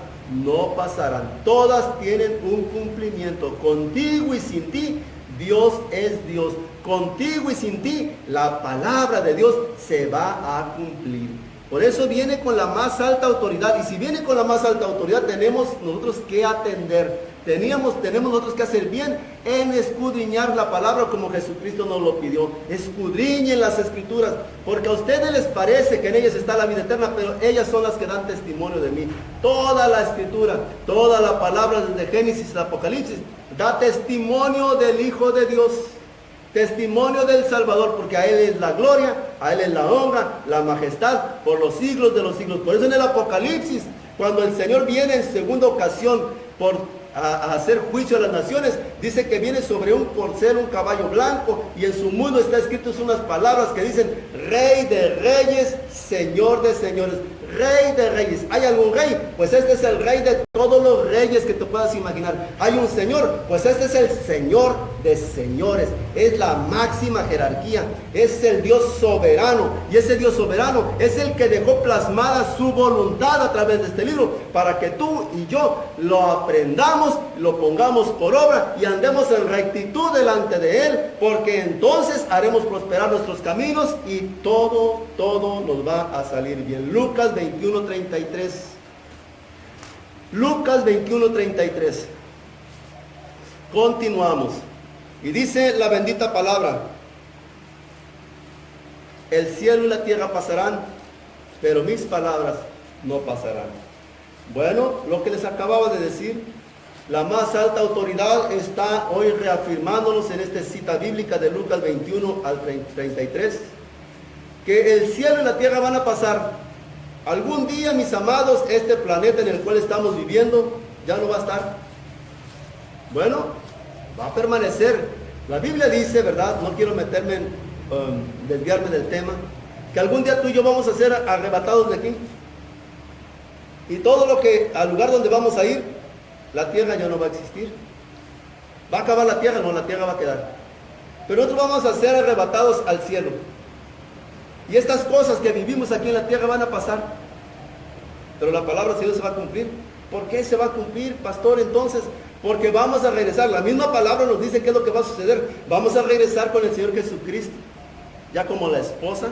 no pasarán. Todas tienen un cumplimiento. Contigo y sin ti, Dios es Dios. Contigo y sin ti, la palabra de Dios se va a cumplir. Por eso viene con la más alta autoridad. Y si viene con la más alta autoridad, tenemos nosotros que atender. Tenemos nosotros que hacer bien en escudriñar la palabra como Jesucristo nos lo pidió. Escudriñen las escrituras, porque a ustedes les parece que en ellas está la vida eterna, pero ellas son las que dan testimonio de mí. Toda la escritura, toda la palabra desde Génesis a Apocalipsis, da testimonio del Hijo de Dios. Testimonio del Salvador, porque a Él es la gloria, a Él es la honra, la majestad, por los siglos de los siglos. Por eso en el Apocalipsis, cuando el Señor viene en segunda ocasión a hacer juicio a las naciones, dice que viene sobre un corcel, un caballo blanco, y en su muslo está escritas unas palabras que dicen, Rey de reyes, Señor de señores. Rey de reyes. ¿Hay algún rey? Pues este es el rey de todos los reyes que te puedas imaginar. ¿Hay un señor? Pues este es el Señor de señores. Es la máxima jerarquía. Es el Dios soberano. Y ese Dios soberano es el que dejó plasmada su voluntad a través de este libro, para que tú y yo lo aprendamos, lo pongamos por obra y andemos en rectitud delante de Él, porque entonces haremos prosperar nuestros caminos y todo nos va a salir bien. Lucas 21:33. Lucas 21:33. Continuamos. Y dice la bendita palabra, el cielo y la tierra pasarán, pero mis palabras no pasarán. Bueno, lo que les acababa de decir, la más alta autoridad está hoy reafirmándonos en esta cita bíblica de Lucas 21 al 33, que el cielo y la tierra van a pasar. Algún día, mis amados, este planeta en el cual estamos viviendo ya no va a estar. Bueno, va a permanecer. La Biblia dice, ¿verdad? No quiero meterme desviarme del tema, que algún día tú y yo vamos a ser arrebatados de aquí. Y todo lo que, al lugar donde vamos a ir, la tierra ya no va a existir. ¿Va a acabar la tierra? No, la tierra va a quedar. Pero nosotros vamos a ser arrebatados al cielo. Y estas cosas que vivimos aquí en la tierra van a pasar. Pero la palabra de Dios se va a cumplir. ¿Por qué se va a cumplir, pastor? Entonces, porque vamos a regresar. La misma palabra nos dice qué es lo que va a suceder. Vamos a regresar con el Señor Jesucristo, ya como la esposa.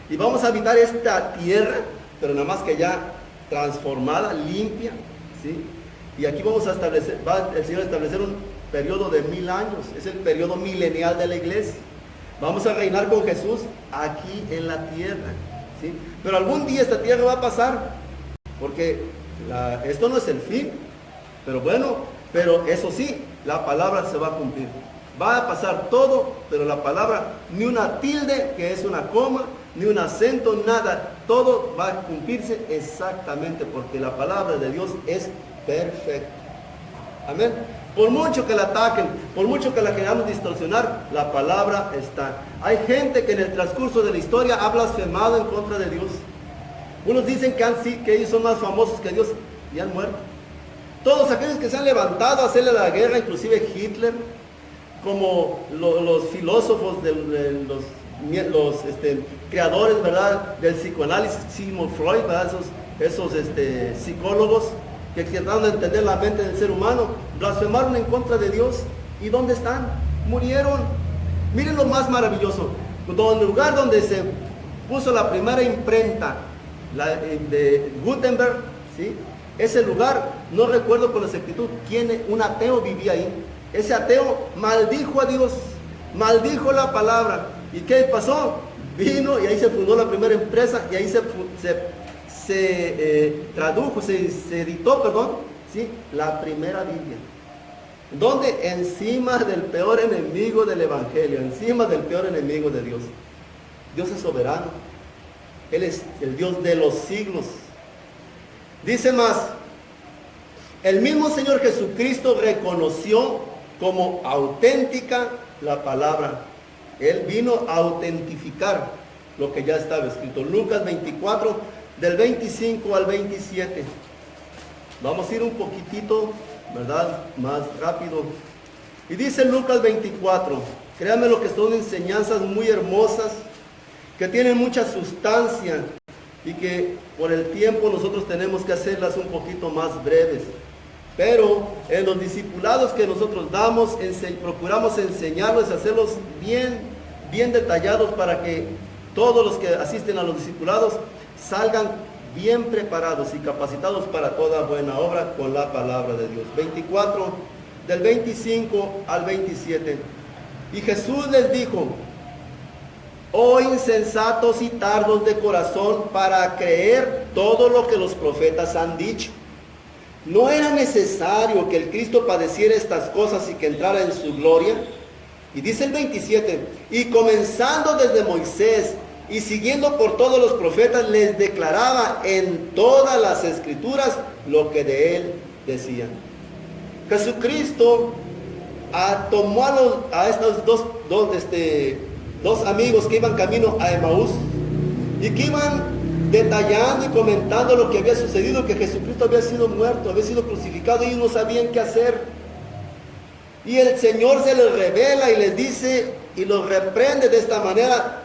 Y vamos a habitar esta tierra, pero nada más que ya transformada, limpia, ¿sí? Y aquí vamos a establecer, va el Señor a establecer un periodo de 1000 años. Es el periodo milenial de la iglesia. Vamos a reinar con Jesús aquí en la tierra, ¿sí? Pero algún día esta tierra va a pasar, porque esto no es el fin, pero bueno, pero eso sí, la palabra se va a cumplir. Va a pasar todo, pero la palabra, ni una tilde, que es una coma, ni un acento, nada, todo va a cumplirse exactamente, porque la palabra de Dios es perfecta. Amén. Por mucho que la ataquen, por mucho que la queramos distorsionar, la palabra está. Hay gente que en el transcurso de la historia ha blasfemado en contra de Dios. Unos dicen que ellos son más famosos que Dios y han muerto. Todos aquellos que se han levantado a hacerle la guerra, inclusive Hitler, como los filósofos, los creadores, ¿verdad?, del psicoanálisis, Sigmund Freud, ¿verdad?, esos psicólogos que trataron de entender la mente del ser humano, blasfemaron en contra de Dios. ¿Y dónde están? Murieron. Miren lo más maravilloso. El lugar donde se puso la primera imprenta de Gutenberg, ¿sí? Ese lugar, no recuerdo con exactitud quién, un ateo vivía ahí. Ese ateo maldijo a Dios, maldijo la palabra. ¿Y qué pasó? Vino y ahí se fundó la primera empresa y ahí se tradujo, se editó, perdón, ¿sí?, la primera Biblia. ¿Dónde? Encima del peor enemigo del Evangelio, encima del peor enemigo de Dios. Dios es soberano. Él es el Dios de los siglos. Dice más, el mismo Señor Jesucristo reconoció como auténtica la palabra. Él vino a autentificar lo que ya estaba escrito. Lucas 24, del 25 al 27. Vamos a ir un poquitito, ¿verdad?, más rápido. Y dice Lucas 24, créanme lo que son enseñanzas muy hermosas, que tienen mucha sustancia y que por el tiempo nosotros tenemos que hacerlas un poquito más breves. Pero en los discipulados que nosotros damos, procuramos enseñarlos, hacerlos bien detallados para que todos los que asisten a los discipulados salgan bien preparados y capacitados para toda buena obra con la palabra de Dios. 24, del 25 al 27. Y Jesús les dijo: oh insensatos y tardos de corazón para creer todo lo que los profetas han dicho. ¿No era necesario que el Cristo padeciera estas cosas y que entrara en su gloria? Y dice el 27, y comenzando desde Moisés y siguiendo por todos los profetas, les declaraba en todas las escrituras lo que de él decían. Jesucristo tomó a estos dos amigos que iban camino a Emaús y que iban detallando y comentando lo que había sucedido, que Jesucristo había sido muerto, había sido crucificado, y ellos no sabían qué hacer. Y el Señor se les revela y les dice y los reprende de esta manera: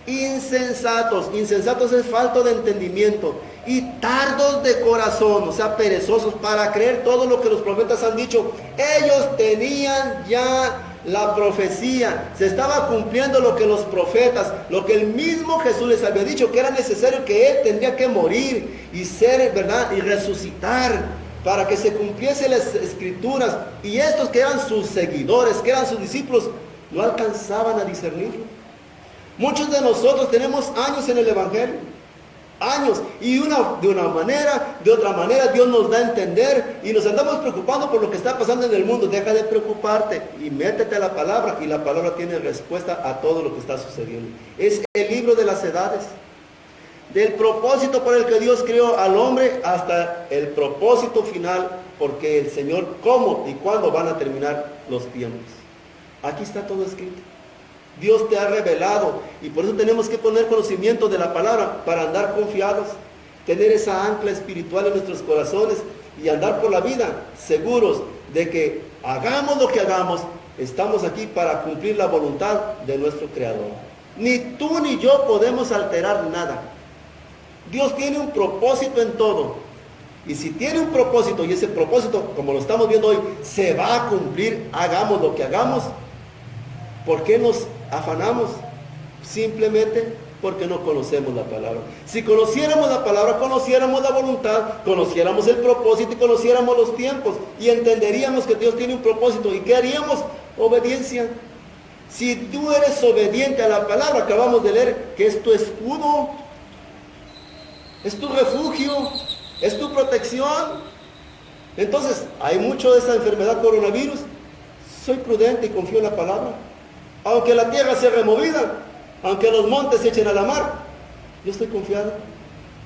insensatos. Insensatos es falto de entendimiento, y tardos de corazón, o sea, perezosos para creer todo lo que los profetas han dicho. Ellos tenían ya la profecía, se estaba cumpliendo lo que los profetas, lo que el mismo Jesús les había dicho, que era necesario que Él tendría que morir y ser, ¿verdad?, y resucitar para que se cumpliesen las escrituras. Y estos que eran sus seguidores, que eran sus discípulos, no alcanzaban a discernirlo. Muchos de nosotros tenemos años en el Evangelio, años, y de una manera, de otra manera Dios nos da a entender y nos andamos preocupando por lo que está pasando en el mundo. Deja de preocuparte y métete a la palabra, y la palabra tiene respuesta a todo lo que está sucediendo. Es el libro de las edades, del propósito por el que Dios creó al hombre hasta el propósito final, porque el Señor, cómo y cuándo van a terminar los tiempos. Aquí está todo escrito. Dios te ha revelado, y por eso tenemos que poner conocimiento de la palabra para andar confiados, tener esa ancla espiritual en nuestros corazones y andar por la vida seguros de que hagamos lo que hagamos, estamos aquí para cumplir la voluntad de nuestro Creador. Ni tú ni yo podemos alterar nada. Dios tiene un propósito en todo, y si tiene un propósito y ese propósito, como lo estamos viendo hoy, se va a cumplir, hagamos lo que hagamos. ¿Por qué nos afanamos? Simplemente porque no conocemos la palabra. Si conociéramos la palabra, conociéramos la voluntad, conociéramos el propósito y conociéramos los tiempos, y entenderíamos que Dios tiene un propósito. ¿Y qué haríamos? Obediencia. Si tú eres obediente a la palabra, acabamos de leer que es tu escudo, es tu refugio, es tu protección. Entonces, hay mucho de esa enfermedad coronavirus. Soy prudente y confío en la palabra. Aunque la tierra sea removida, aunque los montes se echen a la mar, yo estoy confiado.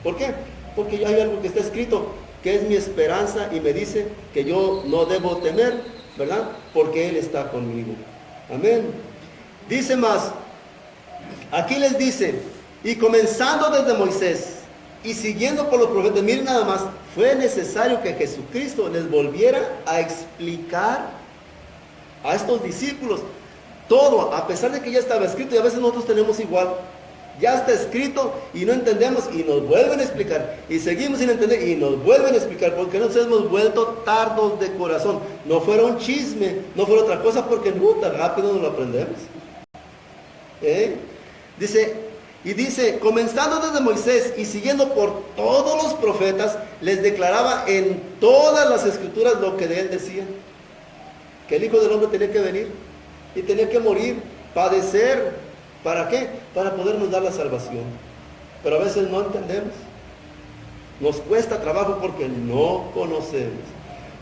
¿Por qué? Porque hay algo que está escrito, que es mi esperanza y me dice que yo no debo temer, ¿verdad? Porque Él está conmigo. Amén. Dice más, aquí les dice, y comenzando desde Moisés y siguiendo por los profetas, miren nada más, fue necesario que Jesucristo les volviera a explicar a estos discípulos todo, a pesar de que ya estaba escrito, y a veces nosotros tenemos igual. Ya está escrito y no entendemos y nos vuelven a explicar. Y seguimos sin entender y nos vuelven a explicar. Porque nos hemos vuelto tardos de corazón. No fuera un chisme, no fuera otra cosa, porque tan rápido nos lo aprendemos. Dice, comenzando desde Moisés y siguiendo por todos los profetas, les declaraba en todas las escrituras lo que de él decía. Que el Hijo del Hombre tenía que venir y tenía que morir, padecer. ¿Para qué? Para podernos dar la salvación. Pero a veces no entendemos. Nos cuesta trabajo porque no conocemos.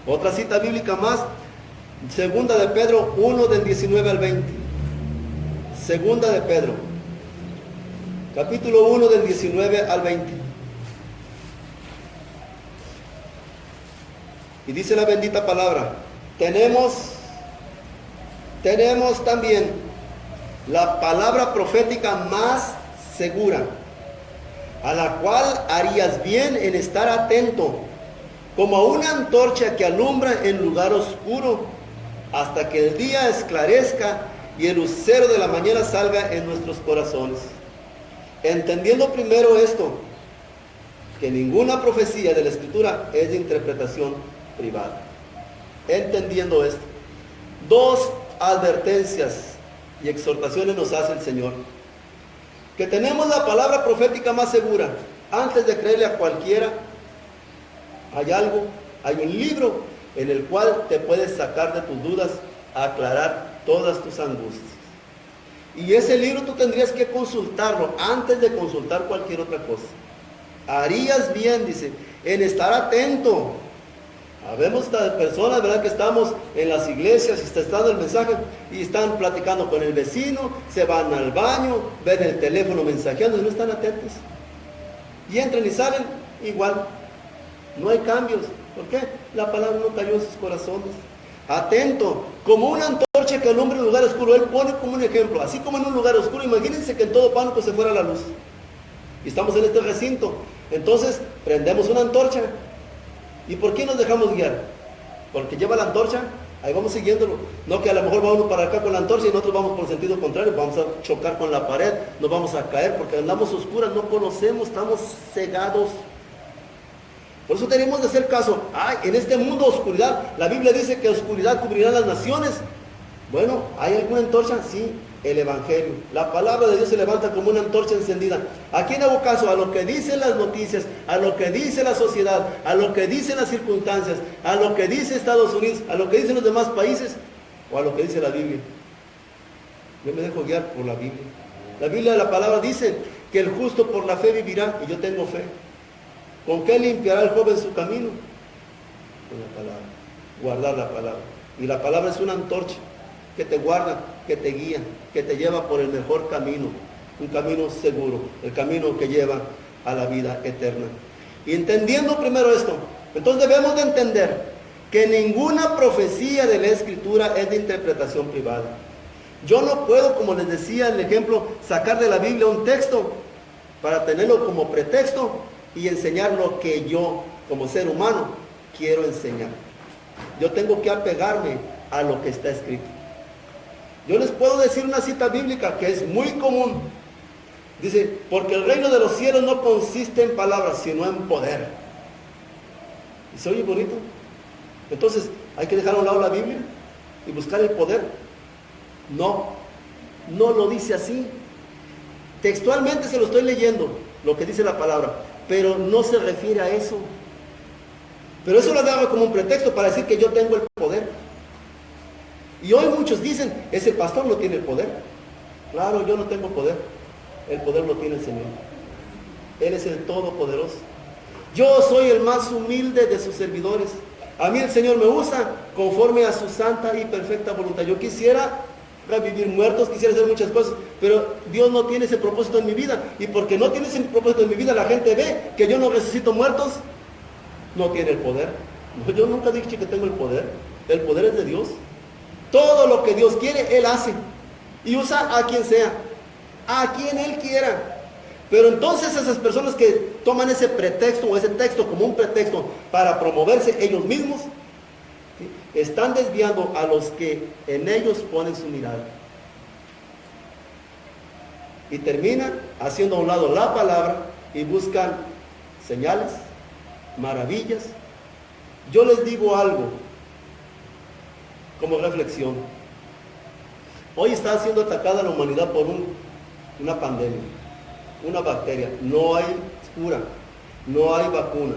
Otra cita bíblica más, segunda de Pedro 1 del 19 al 20. Segunda de Pedro, capítulo 1 del 19 al 20. Y dice la bendita palabra, tenemos también la palabra profética más segura, a la cual harías bien en estar atento, como a una antorcha que alumbra en lugar oscuro, hasta que el día esclarezca y el lucero de la mañana salga en nuestros corazones. Entendiendo primero esto, que ninguna profecía de la Escritura es de interpretación privada. Entendiendo esto, dos advertencias y exhortaciones nos hace el Señor. Que tenemos la palabra profética más segura. Antes de creerle a cualquiera, hay un libro en el cual te puedes sacar de tus dudas, aclarar todas tus angustias. Y ese libro tú tendrías que consultarlo antes de consultar cualquier otra cosa. Harías bien, dice, en estar atento. Habemos personas, ¿verdad?, que estamos en las iglesias y está dando el mensaje y están platicando con el vecino, se van al baño, ven el teléfono mensajeando y no están atentos. Y entran y salen igual. No hay cambios. ¿Por qué? La palabra no cayó en sus corazones. Atento, como una antorcha que alumbra en un lugar oscuro. Él pone como un ejemplo, así como en un lugar oscuro. Imagínense que en todo pánico se fuera la luz. Y estamos en este recinto. Entonces, prendemos una antorcha. ¿Y por qué nos dejamos guiar? Porque lleva la antorcha, ahí vamos siguiéndolo. No que a lo mejor va uno para acá con la antorcha y nosotros vamos por sentido contrario, vamos a chocar con la pared, nos vamos a caer porque andamos oscuras, no conocemos, estamos cegados. Por eso tenemos de hacer caso. En este mundo de oscuridad, la Biblia dice que oscuridad cubrirá las naciones. Bueno, ¿hay alguna antorcha? Sí, el Evangelio. La palabra de Dios se levanta como una antorcha encendida. ¿A quién hago caso? A lo que dicen las noticias, a lo que dice la sociedad, a lo que dicen las circunstancias, a lo que dice Estados Unidos, a lo que dicen los demás países, o a lo que dice la Biblia. Yo me dejo guiar por la Biblia. La Biblia de la palabra dice que el justo por la fe vivirá, y yo tengo fe. ¿Con qué limpiará el joven su camino? Con la palabra. Guardar la palabra. Y la palabra es una antorcha que te guarda, que te guía, que te lleva por el mejor camino, un camino seguro, el camino que lleva a la vida eterna. Y entendiendo primero esto, entonces debemos de entender que ninguna profecía de la Escritura es de interpretación privada. Yo no puedo, como les decía el ejemplo, sacar de la Biblia un texto para tenerlo como pretexto y enseñar lo que yo, como ser humano, quiero enseñar. Yo tengo que apegarme a lo que está escrito. Yo les puedo decir una cita bíblica que es muy común. Dice, porque el reino de los cielos no consiste en palabras, sino en poder. ¿Y se oye bonito? Entonces, ¿hay que dejar a un lado la Biblia y buscar el poder? No, no lo dice así. Textualmente se lo estoy leyendo, lo que dice la palabra, pero no se refiere a eso. Pero eso lo daba como un pretexto para decir que yo tengo el poder. Y hoy muchos dicen, ese pastor no tiene el poder. Claro, yo no tengo poder. El poder lo tiene el Señor. Él es el Todopoderoso. Yo soy el más humilde de sus servidores. A mí el Señor me usa conforme a su santa y perfecta voluntad. Yo quisiera revivir muertos, quisiera hacer muchas cosas, pero Dios no tiene ese propósito en mi vida. Y porque no tiene ese propósito en mi vida, la gente ve que yo no resucito muertos. No tiene el poder. Yo nunca dije que tengo el poder. El poder es de Dios. Todo lo que Dios quiere, Él hace. Y usa a quien sea, a quien Él quiera. Pero entonces esas personas que toman ese pretexto o ese texto como un pretexto para promoverse ellos mismos, ¿sí?, están desviando a los que en ellos ponen su mirada. Y terminan haciendo a un lado la palabra y buscan señales, maravillas. Yo les digo algo como reflexión. Hoy está siendo atacada la humanidad por una pandemia, una bacteria. No hay cura, no hay vacuna.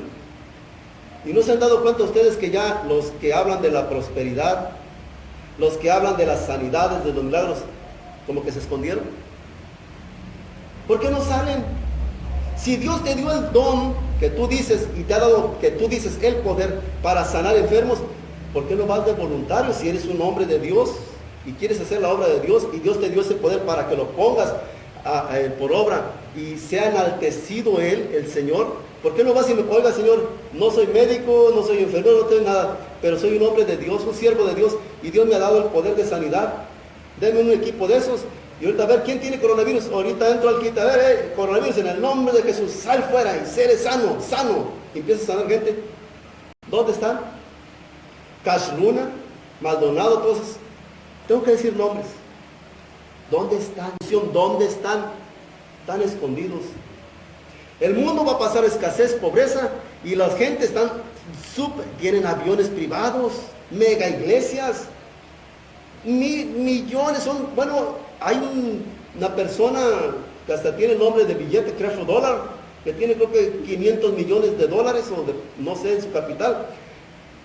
¿Y no se han dado cuenta ustedes que ya los que hablan de la prosperidad, los que hablan de las sanidades, de los milagros, como que se escondieron? ¿Por qué no salen? Si Dios te dio el don que tú dices y te ha dado, que tú dices, el poder para sanar enfermos, ¿por qué no vas de voluntario si eres un hombre de Dios y quieres hacer la obra de Dios y Dios te dio ese poder para que lo pongas por obra y sea enaltecido Él, el Señor? ¿Por qué no vas y me oiga, Señor, no soy médico, no soy enfermero, no tengo nada, pero soy un hombre de Dios, un siervo de Dios, y Dios me ha dado el poder de sanidad? Deme un equipo de esos. Y ahorita a ver, ¿quién tiene coronavirus? Ahorita entro al kit, a ver, coronavirus, en el nombre de Jesús, sal fuera y seré sano. Y empieza a sanar gente. ¿Dónde están? Cash Luna, Maldonado, todos esos. Tengo que decir nombres. ¿Dónde están? ¿Dónde están? Están escondidos. El mundo va a pasar escasez, pobreza, y la gente están tienen aviones privados, mega iglesias, millones, hay una persona que hasta tiene el nombre de billete, creo dólar, que tiene creo que 500 millones de dólares, no sé, en su capital.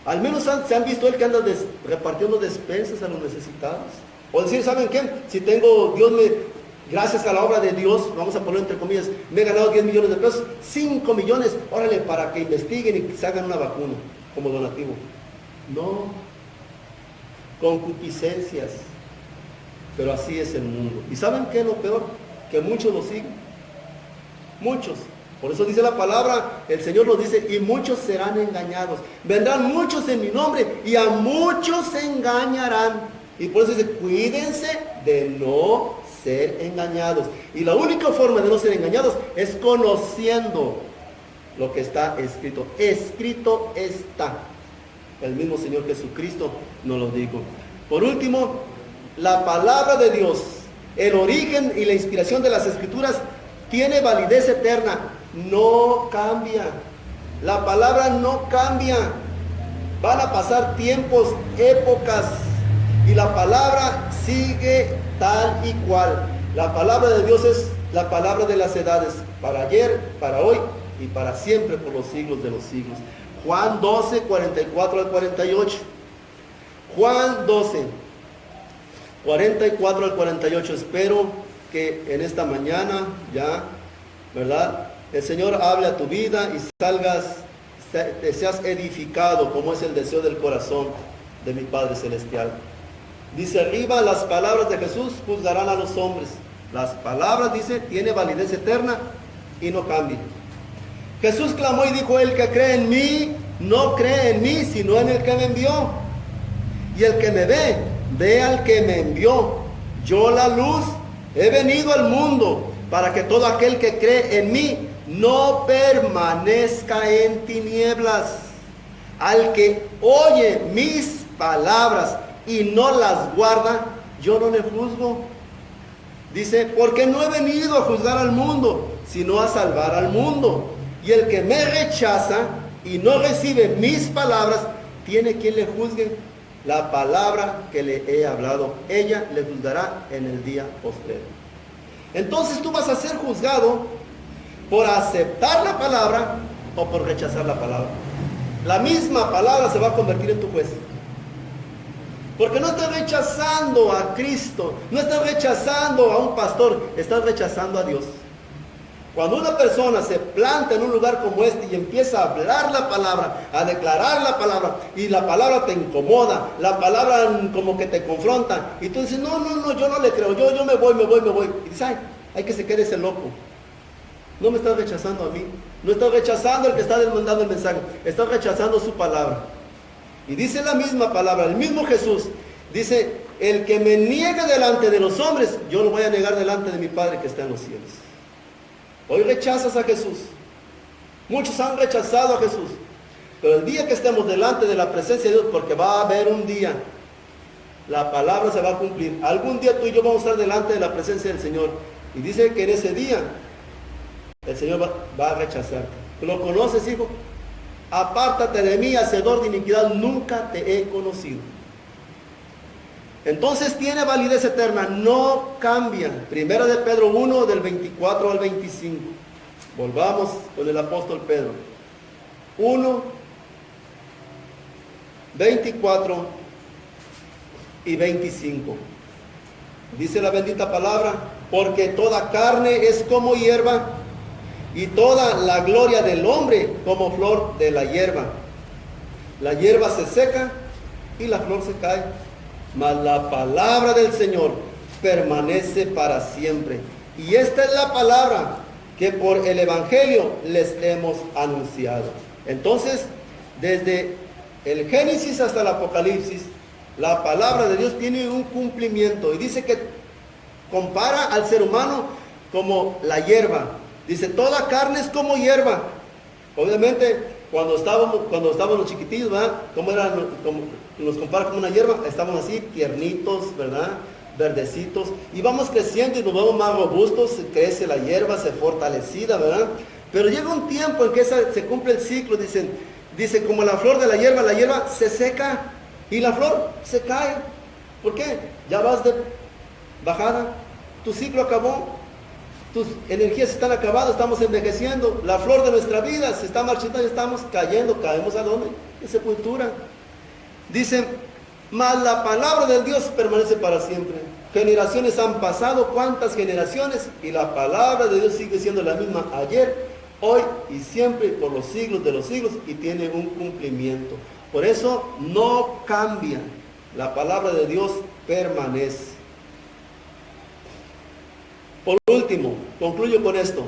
Al menos se han visto él que anda repartiendo despensas a los necesitados. O decir, ¿saben qué? Si gracias a la obra de Dios, vamos a ponerlo entre comillas, me he ganado 10 millones de pesos, 5 millones, órale, para que investiguen y se hagan una vacuna como donativo. No, concupiscencias, pero así es el mundo. ¿Y saben qué es lo peor? Que muchos lo siguen, muchos. Por eso dice la palabra, el Señor nos dice, y muchos serán engañados. Vendrán muchos en mi nombre y a muchos se engañarán. Y por eso dice, cuídense de no ser engañados. Y la única forma de no ser engañados es conociendo lo que está escrito. Escrito está. El mismo Señor Jesucristo nos lo dijo. Por último, la palabra de Dios, el origen y la inspiración de las Escrituras, tiene validez eterna. No cambia. La palabra no cambia. Van a pasar tiempos, épocas, y la palabra sigue tal y cual. La palabra de Dios es la palabra de las edades, para ayer, para hoy y para siempre, por los siglos de los siglos. Juan 12, 44 al 48. Juan 12, 44 al 48. Espero que en esta mañana ya, ¿verdad?, el Señor hable a tu vida y te seas edificado, como es el deseo del corazón de mi Padre Celestial. Dice arriba, las palabras de Jesús juzgarán a los hombres. Las palabras, dice, tiene validez eterna y no cambia. Jesús clamó y dijo, el que cree en mí, no cree en mí, sino en el que me envió. Y el que me ve al que me envió. Yo, la luz, he venido al mundo para que todo aquel que cree en mí no permanezca en tinieblas. Al que oye mis palabras y no las guarda, yo no le juzgo. Dice, porque no he venido a juzgar al mundo, sino a salvar al mundo. Y el que me rechaza y no recibe mis palabras, tiene quien le juzgue. La palabra que le he hablado, ella le juzgará en el día postrero. Entonces tú vas a ser juzgado por aceptar la palabra o por rechazar la palabra. La misma palabra se va a convertir en tu juez. Porque no estás rechazando a Cristo, no estás rechazando a un pastor, estás rechazando a Dios. Cuando una persona se planta en un lugar como este y empieza a hablar la palabra, a declarar la palabra, y la palabra te incomoda, la palabra como que te confronta, y tú dices, no, yo no le creo, yo me voy. Y dices, ay, hay que se quede ese loco. No me estás rechazando a mí, no estás rechazando al que está mandando el mensaje, estás rechazando su palabra. Y dice la misma palabra, el mismo Jesús, dice, el que me niegue delante de los hombres, yo lo voy a negar delante de mi Padre que está en los cielos. Hoy rechazas a Jesús. Muchos han rechazado a Jesús. Pero el día que estemos delante de la presencia de Dios, porque va a haber un día, la palabra se va a cumplir. Algún día tú y yo vamos a estar delante de la presencia del Señor. Y dice que en ese día, el Señor va a rechazarte. ¿Lo conoces, hijo? Apártate de mí, hacedor de iniquidad, nunca te he conocido. Entonces tiene validez eterna, no cambia. Primera de Pedro 1, del 24 al 25. Volvamos con el apóstol Pedro. 1, 24 y 25. Dice la bendita palabra, porque toda carne es como hierba, y toda la gloria del hombre como flor de la hierba. La hierba se seca y la flor se cae, mas la palabra del Señor permanece para siempre. Y esta es la palabra que por el Evangelio les hemos anunciado. Entonces, desde el Génesis hasta el Apocalipsis, la palabra de Dios tiene un cumplimiento. Y dice que compara al ser humano como la hierba. Dice, toda carne es como hierba. Obviamente, cuando estábamos chiquitillos, ¿verdad? ¿Cómo nos compara como una hierba? Estamos así, tiernitos, ¿verdad? Verdecitos. Y vamos creciendo y nos vemos más robustos, crece la hierba, se fortalecida, ¿verdad? Pero llega un tiempo en que se cumple el ciclo, dice, como la flor de la hierba se seca y la flor se cae. ¿Por qué? Ya vas de bajada, tu ciclo acabó. Tus energías están acabadas, estamos envejeciendo, la flor de nuestra vida se está marchitando, estamos cayendo, ¿caemos a dónde? En sepultura. Dice, mas la palabra del Dios permanece para siempre. Generaciones han pasado, ¿cuántas generaciones? Y la palabra de Dios sigue siendo la misma ayer, hoy y siempre, por los siglos de los siglos, y tiene un cumplimiento. Por eso no cambia, la palabra de Dios permanece. Por último, concluyo con esto.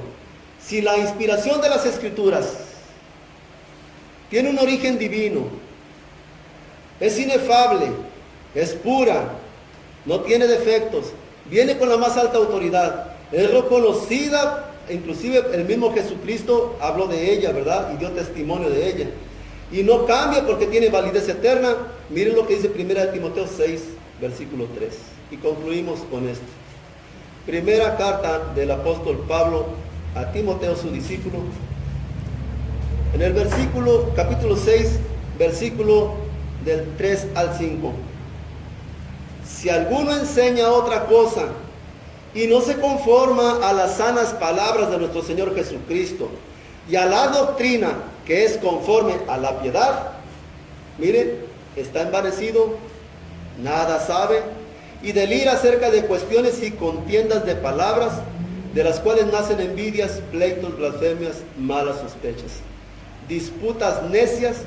Si la inspiración de las Escrituras tiene un origen divino, es inefable, es pura, no tiene defectos, viene con la más alta autoridad, es reconocida, inclusive el mismo Jesucristo habló de ella, ¿verdad? Y dio testimonio de ella. Y no cambia porque tiene validez eterna. Miren lo que dice 1 Timoteo 6, versículo 3. Y concluimos con esto. Primera carta del apóstol Pablo a Timoteo, su discípulo. En el capítulo 6, versículo del 3 al 5. Si alguno enseña otra cosa y no se conforma a las sanas palabras de nuestro Señor Jesucristo y a la doctrina que es conforme a la piedad, miren, está envanecido, nada sabe, y delira acerca de cuestiones y contiendas de palabras, de las cuales nacen envidias, pleitos, blasfemias, malas sospechas, disputas necias,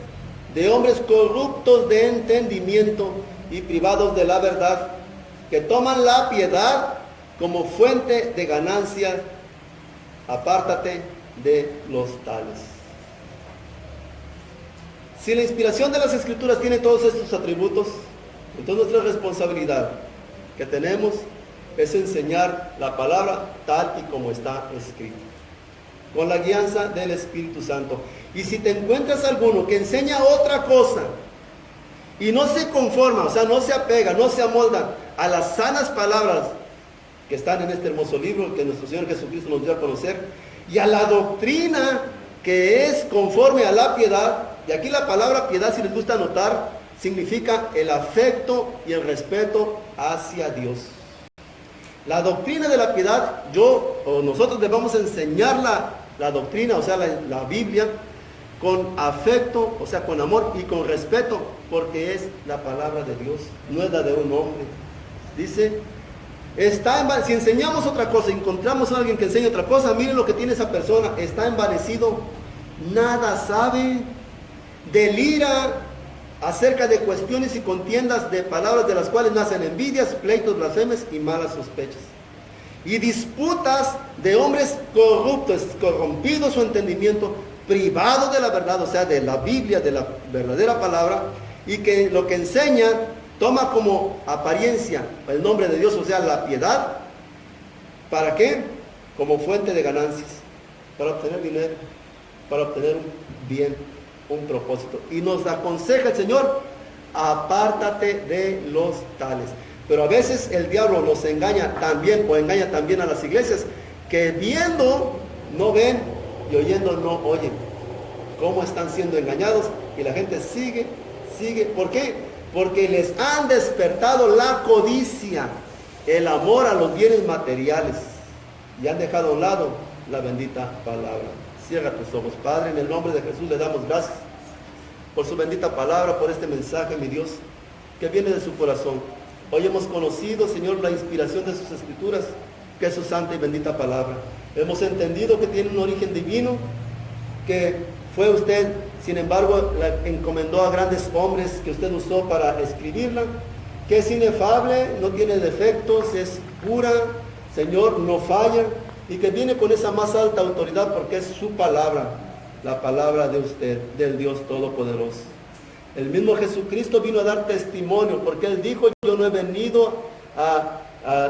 de hombres corruptos de entendimiento y privados de la verdad, que toman la piedad como fuente de ganancia. Apártate de los tales. Si la inspiración de las Escrituras tiene todos estos atributos, entonces nuestra responsabilidad que tenemos es enseñar la palabra tal y como está escrita, con la guianza del Espíritu Santo. Y si te encuentras alguno que enseña otra cosa y no se conforma, o sea, no se apega, no se amolda a las sanas palabras que están en este hermoso libro que nuestro Señor Jesucristo nos dio a conocer, y a la doctrina que es conforme a la piedad, y aquí la palabra piedad, si les gusta anotar, significa el afecto y el respeto hacia Dios. La doctrina de la piedad, nosotros debemos enseñar la doctrina, o sea, la Biblia, con afecto, o sea, con amor y con respeto, porque es la palabra de Dios, no es la de un hombre. Dice, Si enseñamos otra cosa, encontramos a alguien que enseña otra cosa, miren lo que tiene esa persona, está envanecido, nada sabe, delira acerca de cuestiones y contiendas de palabras de las cuales nacen envidias, pleitos, blasfemias y malas sospechas. Y disputas de hombres corruptos, corrompidos su entendimiento, privados de la verdad, o sea, de la Biblia, de la verdadera palabra, y que lo que enseñan toma como apariencia el nombre de Dios, o sea, la piedad. ¿Para qué? Como fuente de ganancias, para obtener dinero, para obtener un bien, un propósito. Y nos aconseja el Señor, apártate de los tales. Pero a veces el diablo nos engaña también, o engaña también a las iglesias, que viendo no ven y oyendo no oyen. ¿Cómo están siendo engañados? Y la gente sigue. ¿Por qué? Porque les han despertado la codicia, el amor a los bienes materiales, y han dejado a un lado la bendita palabra. Cierra tus ojos. Padre, en el nombre de Jesús le damos gracias por su bendita palabra, por este mensaje, mi Dios, que viene de su corazón. Hoy hemos conocido, Señor, la inspiración de sus escrituras, que es su santa y bendita palabra. Hemos entendido que tiene un origen divino, que fue usted, sin embargo, la encomendó a grandes hombres que usted usó para escribirla, que es inefable, no tiene defectos, es pura, Señor, no falla, y que viene con esa más alta autoridad porque es su palabra, la palabra de usted, del Dios Todopoderoso. El mismo Jesucristo vino a dar testimonio, porque Él dijo, yo no he venido a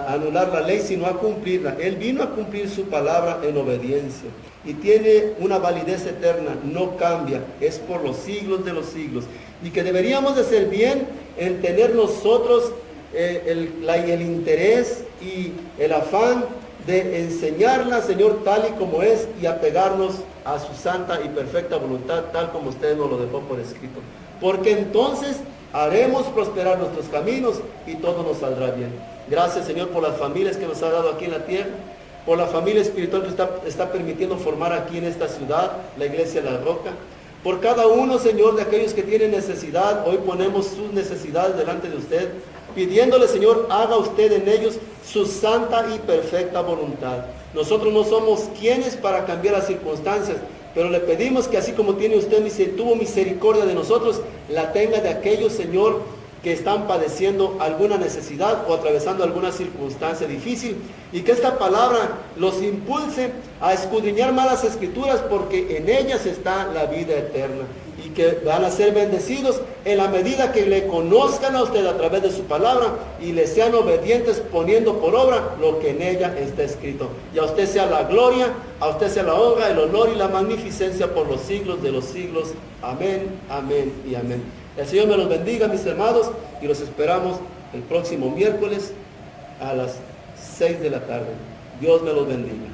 anular la ley, sino a cumplirla. Él vino a cumplir su palabra en obediencia, y tiene una validez eterna, no cambia, es por los siglos de los siglos, y que deberíamos de hacer bien en tener nosotros el interés y el afán de enseñarla, Señor, tal y como es, y apegarnos a su santa y perfecta voluntad, tal como usted nos lo dejó por escrito. Porque entonces haremos prosperar nuestros caminos y todo nos saldrá bien. Gracias, Señor, por las familias que nos ha dado aquí en la tierra, por la familia espiritual que está permitiendo formar aquí en esta ciudad, la Iglesia de la Roca. Por cada uno, Señor, de aquellos que tienen necesidad, hoy ponemos sus necesidades delante de usted, pidiéndole, Señor, haga usted en ellos su santa y perfecta voluntad. Nosotros no somos quienes para cambiar las circunstancias, pero le pedimos que así como tiene usted tuvo misericordia de nosotros, la tenga de aquellos, Señor, que están padeciendo alguna necesidad o atravesando alguna circunstancia difícil, y que esta palabra los impulse a escudriñar más las escrituras, porque en ellas está la vida eterna, y que van a ser bendecidos en la medida que le conozcan a usted a través de su palabra y le sean obedientes poniendo por obra lo que en ella está escrito. Y a usted sea la gloria, a usted sea la honra, el honor y la magnificencia por los siglos de los siglos. Amén, amén y amén. El Señor me los bendiga, mis hermanos, y los esperamos el próximo miércoles a las 6 de la tarde. Dios me los bendiga.